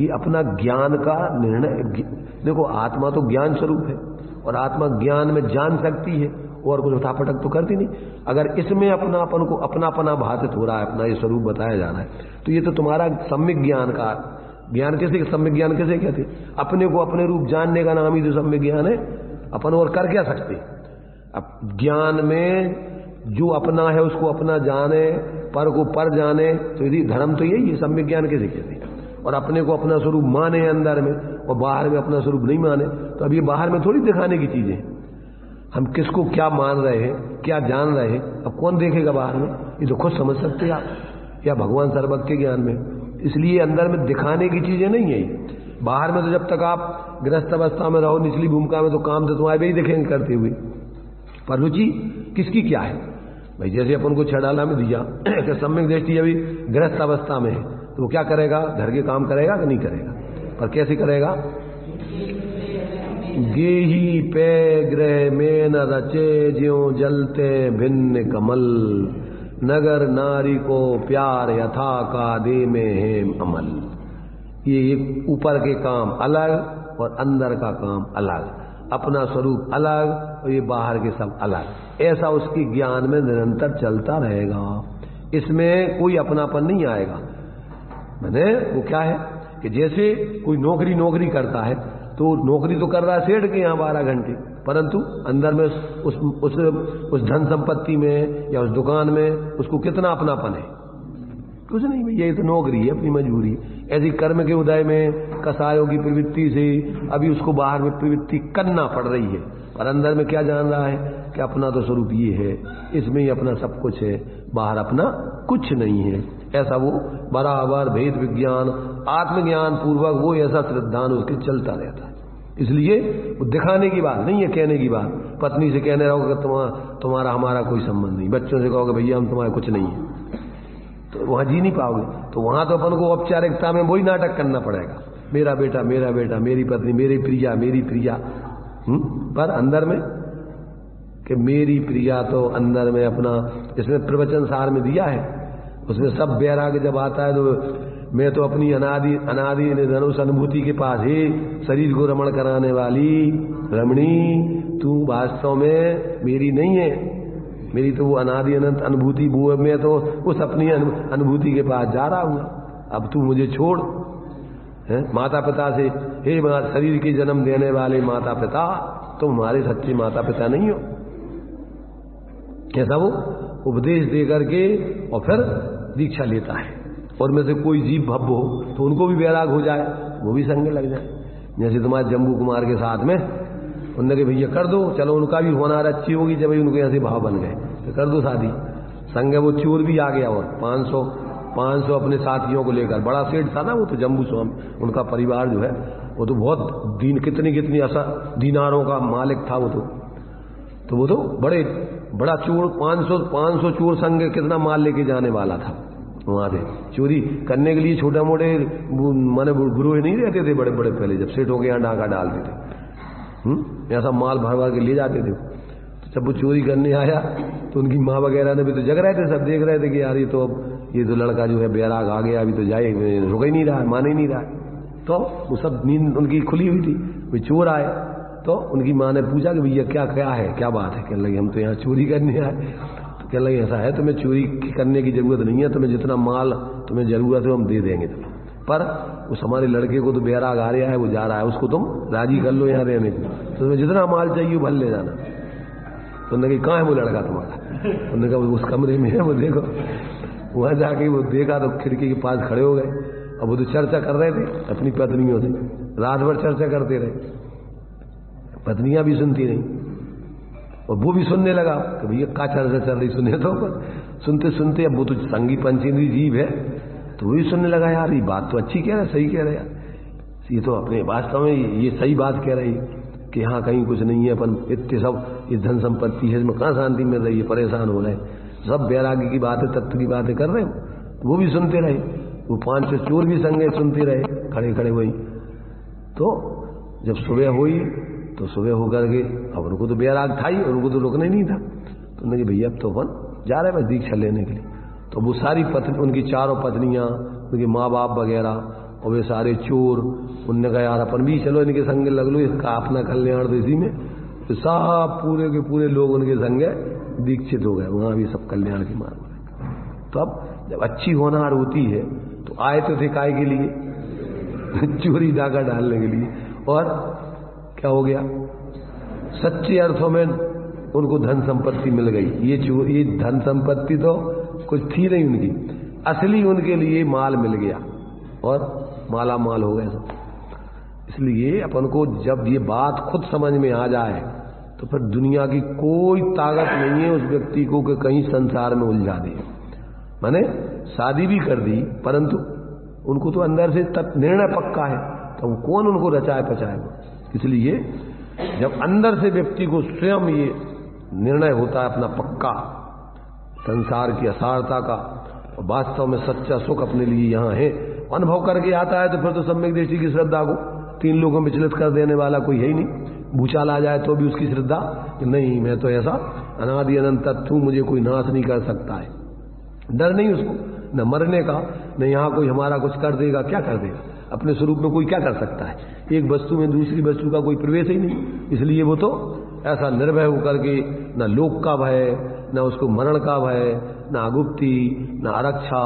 ये अपना ज्ञान का निर्णय। देखो आत्मा तो ज्ञान स्वरूप है, और आत्मा ज्ञान में जान सकती है, और कुछ उठापटक तो करती नहीं। अगर इसमें अपनापन को अपनापना भाषित हो रहा है, अपना ये स्वरूप बताया जा रहा है, तो ये तो तुम्हारा सम्यक ज्ञान का ज्ञान। कैसे सम्यक ज्ञान कैसे कहते? अपने को अपने रूप जानने का नाम ही तो सम्यक ज्ञान है। अपन और कर क्या सकते? अब ज्ञान में जो अपना है उसको अपना जाने, पर को पर जाने, तो यदि धर्म तो यही है, सम्यक ज्ञान कैसे कहते हैं? और अपने को अपना स्वरूप माने अंदर में, और बाहर में अपना स्वरूप नहीं माने, तो अब ये बाहर में थोड़ी दिखाने की चीजें। हम किसको क्या मान रहे हैं, क्या जान रहे हैं, अब कौन देखेगा बाहर में? ये तो खुद समझ सकते हैं आप, या भगवान सर्वज्ञ के ज्ञान में। इसलिए अंदर में दिखाने की चीजें नहीं है। बाहर में तो जब तक आप गृहस्थ अवस्था में रहो, निचली भूमिका में, तो काम तो तुम्हारे भी ही दिखेंगे करते हुए, पर रुचि किसकी क्या है भाई? जैसे अपन को छड़ाला में दिया कि सम्यक दृष्टि अभी गृहस्थ अवस्था में है, तो वो क्या करेगा? घर के काम करेगा कि नहीं करेगा? पर कैसे करेगा? गेही पे ग्रह में न रचे ज्यों जलते भिन्न कमल, नगर नारी को प्यार यथा का दे में है अमल। ये एक ऊपर के काम अलग और अंदर का काम अलग, अपना स्वरूप अलग और ये बाहर के सब अलग। ऐसा उसकी ज्ञान में निरंतर चलता रहेगा, इसमें कोई अपनापन नहीं आएगा। मैंने वो क्या है कि जैसे कोई नौकरी करता है, तो नौकरी तो कर रहा है सेठ के यहाँ 12 घंटे, परंतु अंदर में उस धन संपत्ति में या उस दुकान में उसको कितना अपनापन है? कुछ नहीं भैया, ये तो नौकरी है, अपनी मजबूरी। ऐसी कर्म के उदय में कसायों की प्रवृत्ति से अभी उसको बाहर में प्रवृत्ति करना पड़ रही है, पर अंदर में क्या जान रहा है कि अपना तो स्वरूप ये है, इसमें ही अपना सब कुछ है, बाहर अपना कुछ नहीं है। ऐसा वो बराबर भेद विज्ञान आत्मज्ञान पूर्वक वो ऐसा श्रद्धान उसके चलता रहता है। इसलिए वो दिखाने की बात नहीं है, कहने की बात। पत्नी से कहने रहोगे तुम्हारा हमारा कोई संबंध नहीं, बच्चों से कहोगे भैया हम तुम्हारे कुछ नहीं है, तो वहां जी नहीं पाओगे। तो वहां तो अपन को औपचारिकता में वही नाटक करना पड़ेगा, मेरा बेटा, मेरी पत्नी, मेरी प्रिया, पर अंदर में कि मेरी प्रिया तो अंदर में अपना, इसमें प्रवचन सार में दिया है, उसमें सब बैराग जब आता है तो मैं तो अपनी अनादि धनुष अनुभूति के पास ही शरीर को रमण कराने वाली रमणी, तू वास्तव में मेरी नहीं है, मेरी तो वो अनादि अनंत अनुभूति वो है, मैं तो उस अपनी अनुभूति के पास जा रहा हूँ। अब तू मुझे छोड़। है माता पिता से, हे शरीर के जन्म देने वाले माता पिता, तुम हमारे सच्चे माता पिता नहीं हो। कैसा वो उपदेश दे करके और फिर दीक्षा लेता है। और में से कोई जीव भव्य हो तो उनको भी वैराग हो जाए, वो भी संग लग जाए। जैसे तुम्हारे जम्बू कुमार के साथ में उनने के भैया कर दो, चलो उनका भी होनार अच्छी होगी, जब उनको ऐसे भाव बन गए तो कर दो शादी। संग वो चोर भी आ गया और 500 अपने साथियों को लेकर, बड़ा सेठ था ना वो तो जम्बू स्वामी, उनका परिवार जो है वो तो बहुत कितनी दीनारों का मालिक था वो तो वो तो बड़ा चोर, 500 चोर संग कितना माल लेके जाने वाला था। वहां से चोरी करने के लिए छोटा मोटे माने गुरु नहीं रहते थे बड़े बड़े, पहले जब सेठ हो गए यहाँ डाका डालते थे, ऐसा माल भर भर के ले जाते थे। तो जब वो चोरी करने आया तो उनकी माँ वगैरह ने भी तो जग रहे थे, सब देख रहे थे कि यार ये तो लड़का जो है बैराग आ गया, अभी तो जाए, रुक ही नहीं रहा, मान ही नहीं रहा। तो वो सब नींद उनकी खुली हुई थी, वे चोर आए तो उनकी माँ ने पूछा कि भैया क्या है, क्या बात है। कहने लगे हम तो यहाँ चोरी करने आए। तो कहने लगे ऐसा है, तुम्हें चोरी करने की जरूरत नहीं है, तुम्हें जितना माल तुम्हें जरूरत है हम दे देंगे तुम्हें, पर उस हमारे लड़के को तो बैराग आ रहा है, वो जा रहा है, उसको तुम राजी कर लो यहाँ रहने को, तो तुम्हें जितना माल चाहिए भर ले जाना। तो उन्होंने कहा कहाँ है वो लड़का तुम्हारा? उन्होंने कहा उस कमरे में है, वो देखो। वहां जाके वो देखा तो खिड़की के पास खड़े हो गए। अब वो तो चर्चा कर रहे थे अपनी पत्नियों से, रात भर चर्चा करते रहे, पत्नियां भी सुनती रही और वो भी सुनने लगा कि भैया क्या चर्चा चल रही, सुने तो सुनते सुनते अब वो तो संगी पंचेंद्रीय जीव है तो वो भी सुनने लगा, यार ये बात तो अच्छी कह रहा है, सही कह रहे यार, ये तो अपने वास्तव में ये सही बात कह रही कि यहाँ कहीं कुछ नहीं है, अपन इतने सब ये धन संपत्ति है, इसमें कहाँ शांति मिल रही है, परेशान हो रहे हैं, सब बैरागी की बातें तत्व की बातें कर रहे हैं। वो भी सुनते रहे, वो 500 चोर भी संगे सुनते रहे खड़े खड़े वही। तो जब सुबह हुई तो सुबह होकर के अब उनको तो बैराग था ही, उनको तो रुकना ही नहीं था। तो उन्होंने भैया अब तो अपन जा रहे हैं बस दीक्षा लेने के लिए। तो वो सारी उनकी चारों पत्नियां, उनके माँ बाप वगैरह और वे सारे चोर, उनने कहा यार अपन भी चलो इनके संग लग लो, इसका अपना कल्याण तो इसी में। तो सब पूरे के पूरे लोग उनके संगे दीक्षित हो गए, वहां भी सब कल्याण के मार्ग में। तो अब जब अच्छी होनहार होती है तो आए तो थे काय के लिए? चोरी डाका डालने के लिए। और क्या हो गया? सच्चे अर्थों में उनको धन संपत्ति मिल गई। ये धन संपत्ति तो कुछ थी नहीं उनकी, असली उनके लिए माल मिल गया और माला माल हो गए सब। इसलिए अपन को जब ये बात खुद समझ में आ जाए तो फिर दुनिया की कोई ताकत नहीं है उस व्यक्ति को कि कहीं संसार में उलझा दे। माने शादी भी कर दी परंतु उनको तो अंदर से निर्णय पक्का है, तो कौन उनको रचाए पचाएगा। इसलिए जब अंदर से व्यक्ति को स्वयं ये निर्णय होता है अपना पक्का संसार की असारता का, और वास्तव में सच्चा सुख अपने लिए यहाँ है, अनुभव करके आता है, तो फिर तो सम्यक दृष्टि की श्रद्धा को 3 लोगों में विचलित कर देने वाला कोई है ही नहीं। भूचाल आ जाए तो भी उसकी श्रद्धा कि नहीं मैं तो ऐसा अनादि अनंत तत्व, मुझे कोई नाश नहीं कर सकता है। डर नहीं उसको, न मरने का, न यहाँ कोई हमारा कुछ कर देगा, क्या कर देगा, अपने स्वरूप में कोई क्या कर सकता है। एक वस्तु में दूसरी वस्तु का कोई प्रवेश ही नहीं, इसलिए वो तो ऐसा निर्भय होकर के न लोक का भय, न उसको मरण का भय, न अगुप्ति, न आरक्षा,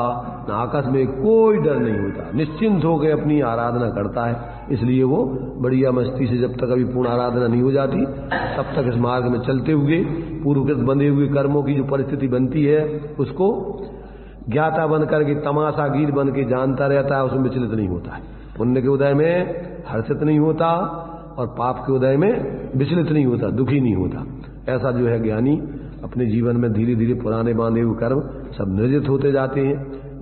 न आकाश में कोई डर नहीं होता, निश्चिंत होकर अपनी आराधना करता है। इसलिए वो बढ़िया मस्ती से जब तक अभी पूर्ण आराधना नहीं हो जाती तब तक इस मार्ग में चलते हुए पूर्वकृत बंधे हुए कर्मों की जो परिस्थिति बनती है उसको ज्ञाता बन करके, तमाशा गीर बन के जानता रहता है, उसमें विचलित नहीं होता है। पुण्य के उदय में हर्षित नहीं होता और पाप के उदय में विचलित नहीं होता, दुखी नहीं होता। ऐसा जो है ज्ञानी अपने जीवन में धीरे धीरे पुराने बांधे हुए कर्म सब निर्जित होते जाते हैं,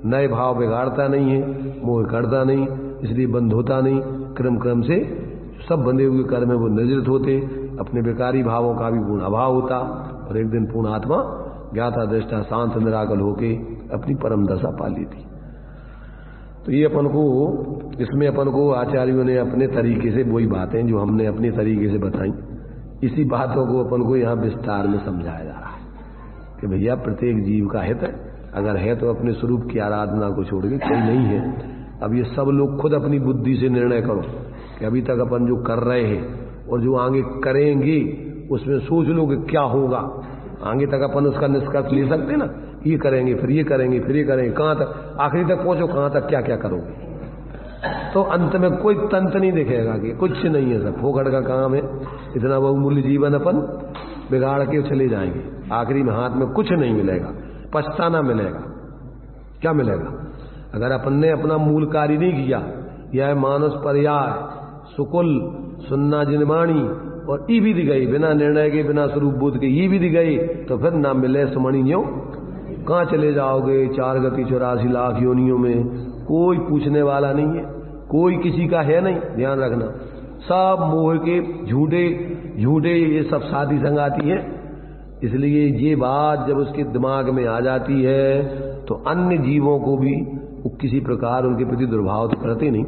नए भाव बिगाड़ता नहीं है, मोह करता नहीं, इसलिए बंध होता नहीं। क्रम क्रम से सब बंधे हुए कर्म है वो निर्जित होते, अपने बेकारी भावों का भी पूर्ण अभाव होता और एक दिन पूर्ण आत्मा ज्ञाता दृष्टा शांत निराकल होके अपनी परम दशा पा लेती। तो ये अपन को इसमें अपन को आचार्यों ने अपने तरीके से वही बातें जो हमने अपने तरीके से बताई, इसी बातों को अपन को यहाँ विस्तार में समझाया जा रहा है कि भैया प्रत्येक जीव का हित है, अगर है तो अपने स्वरूप की आराधना को छोड़ के कोई नहीं है। अब ये सब लोग खुद अपनी बुद्धि से निर्णय करो कि अभी तक अपन जो कर रहे हैं और जो आगे करेंगे उसमें सोच लो कि क्या होगा। आगे तक अपन उसका निष्कर्ष ले सकते ना, ये करेंगे फिर ये करेंगे फिर ये करेंगे, कहाँ तक आखिरी तक पहुंचो, कहाँ तक क्या क्या करोगे। तो अंत में कोई तंत्र नहीं दिखेगा कि कुछ नहीं है, सब फोकट का काम है। इतना बहुमूल्य जीवन अपन बिगाड़ के चले जाएंगे, आखिरी में हाथ में कुछ नहीं मिलेगा, पछताना मिलेगा। क्या मिलेगा? अगर अपन ने अपना मूल कार्य नहीं किया, यह मानस पर्याय सुकुल सुन्ना जिनवाणी और ई भी दी गई, बिना निर्णय के बिना स्वरूप बोध के ये भी दी गई, तो फिर ना मिले सुमणियों कहाँ चले जाओगे 4 गति 84 लाख योनियों में। कोई पूछने वाला नहीं है, कोई किसी का है नहीं, ध्यान रखना। सब मोह के झूठे ये सब साथी संगाती है। इसलिए ये बात जब उसके दिमाग में आ जाती है तो अन्य जीवों को भी किसी प्रकार उनके प्रति दुर्भाव तो करते नहीं,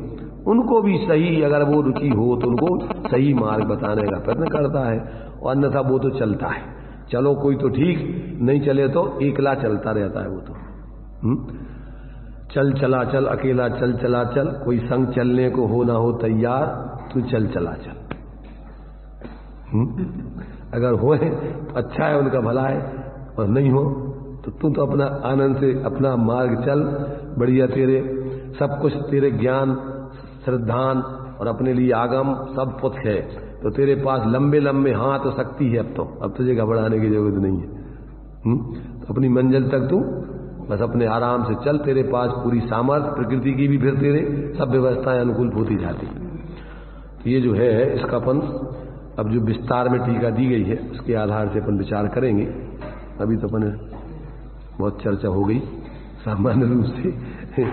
उनको भी सही अगर वो रुचि हो तो उनको सही मार्ग बताने का प्रयत्न करता है, और अन्यथा वो तो चलता है। चलो कोई तो ठीक, नहीं चले तो एकला चलता रहता है वो तो। चल चला चल, अकेला चल चला चल, कोई संग चलने को हो ना हो तैयार, तू चल चला चल। अगर होए तो अच्छा है, उनका भला है, और नहीं हो तो तू तो अपना आनंद से अपना मार्ग चल। बढ़िया, तेरे सब कुछ, तेरे ज्ञान श्रद्धान और अपने लिए आगम सब पुछ है, तो तेरे पास लंबे लंबे हाथ और शक्ति है। अब तुझे घबराने की जरूरत नहीं है। तो अपनी मंजिल तक तू बस अपने आराम से चल, तेरे पास पूरी सामर्थ्य, प्रकृति की भी फिर तेरे सब व्यवस्थाएं अनुकूल होती जाती। तो ये जो है इसका अपन अब जो विस्तार में टीका दी गई है उसके आधार से अपन विचार करेंगे। अभी तो अपन बहुत चर्चा हो गई सामान्य रूप से,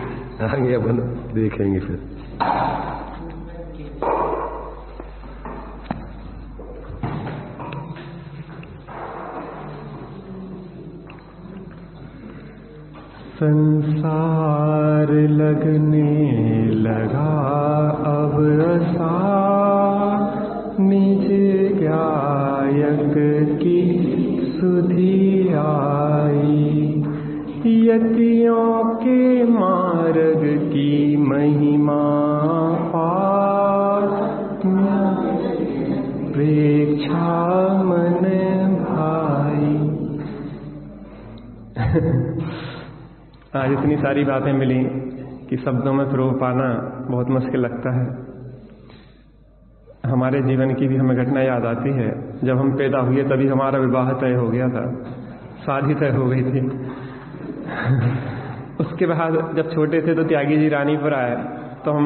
आगे अपन देखेंगे फिर। संसार लगने लगा अब आसा, निज गायक की सुधि आई। यतियों के मार्ग की महिमा पास, प्रेक्षा मन भाई। आज इतनी सारी बातें मिली कि शब्दों में प्रो पाना बहुत मुश्किल लगता है। हमारे जीवन की भी हमें घटना याद आती है। जब हम पैदा हुए तभी हमारा विवाह तय हो गया था, शादी तय हो गई थी। उसके बाद जब छोटे थे तो त्यागी जी रानीपुर आए तो हम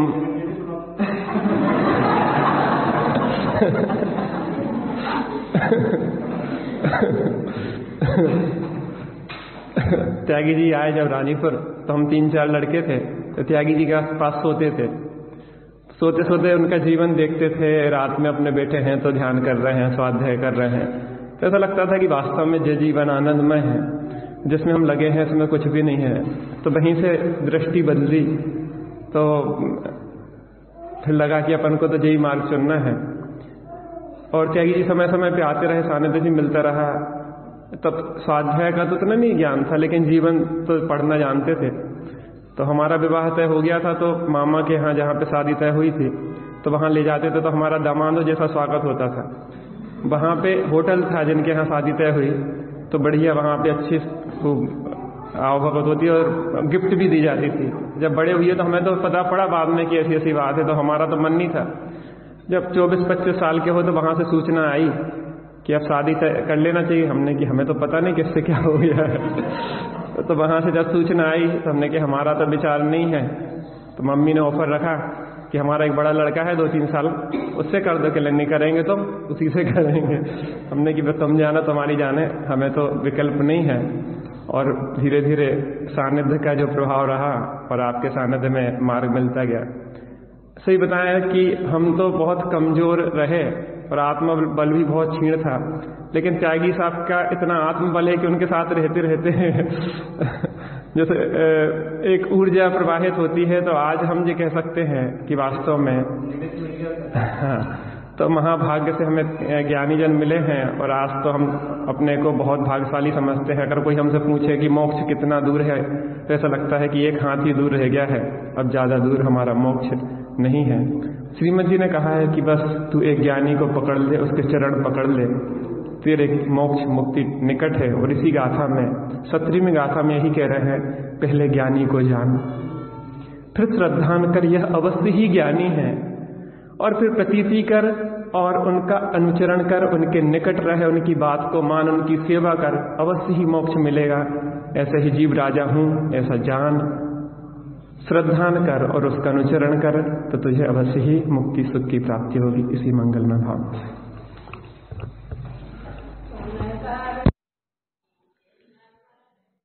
त्यागी जी आए जब रानीपुर तो हम 3-4 लड़के थे, तो त्यागी जी के पास सोते थे। सोते सोते उनका जीवन देखते थे, रात में अपने बैठे हैं तो ध्यान कर रहे हैं, स्वाध्याय कर रहे हैं। तो ऐसा लगता था कि वास्तव में जो जीवन आनंदमय है, जिसमें हम लगे हैं इसमें कुछ भी नहीं है। तो वहीं से दृष्टि बदली, तो फिर लगा कि अपन को तो यही मार्ग चुनना है। और त्यागी जी समय समय पे आते रहे, सानिध्य जी मिलता रहा। तब स्वाध्याय का तो उतना नहीं ज्ञान था, लेकिन जीवन तो पढ़ना जानते थे। तो हमारा विवाह तय हो गया था, तो मामा के यहाँ जहाँ पे शादी तय हुई थी तो वहाँ ले जाते थे, तो हमारा दामादों जैसा स्वागत होता था। वहाँ पे होटल था जिनके यहाँ शादी तय हुई, तो बढ़िया वहाँ पे अच्छी खूब आवभगत होती और गिफ्ट भी दी जाती थी। जब बड़े हुए तो हमें तो पता पड़ा बाद में कि ऐसी ऐसी बात है, तो हमारा तो मन नहीं था। जब 24-25 साल के हो तो वहाँ से सूचना आई कि अब शादी कर लेना चाहिए। हमने कि हमें तो पता नहीं किससे क्या हो गया है। तो वहाँ से जब सूचना आई तो हमने कि हमारा तो विचार नहीं है। तो मम्मी ने ऑफर रखा कि हमारा एक बड़ा लड़का है 2-3 साल, उससे कर दो, कि नहीं करेंगे तो उसी से करेंगे। हमने कि तुम जाना तुम्हारी जाने, हमें तो विकल्प नहीं है। और धीरे धीरे सानिध्य का जो प्रभाव रहा और आपके सानिध्य में मार्ग मिलता गया। सही बताया कि हम तो बहुत कमजोर रहे और आत्मबल भी बहुत क्षीण था, लेकिन त्यागी साहब का इतना आत्मबल है कि उनके साथ रहते रहते जैसे एक ऊर्जा प्रवाहित होती है। तो आज हम ये कह सकते हैं कि वास्तव में तो महाभाग्य से हमें ज्ञानी जन मिले हैं और आज तो हम अपने को बहुत भाग्यशाली समझते हैं। अगर कोई हमसे पूछे कि मोक्ष कितना दूर है तो ऐसा लगता है कि एक हाथ ही दूर रह गया है, अब ज़्यादा दूर हमारा मोक्ष नहीं है। श्रीमद जी ने कहा है कि बस तू एक ज्ञानी को पकड़ ले, उसके चरण पकड़ ले, तेरे मोक्ष मुक्ति निकट है। और इसी गाथा में 17वीं गाथा में यही कह रहे हैं, पहले ज्ञानी को जान फिर श्रद्धान कर, यह अवश्य ही ज्ञानी है, और फिर प्रतीति कर और उनका अनुचरण कर, उनके निकट रहे, उनकी बात को मान, उनकी सेवा कर, अवश्य ही मोक्ष मिलेगा। ऐसे ही जीव राजा हूँ ऐसा जान, श्रद्धान कर और उसका अनुचरण कर, तो तुझे अवश्य ही मुक्ति सुख की प्राप्ति होगी। इसी मंगलमय भाव।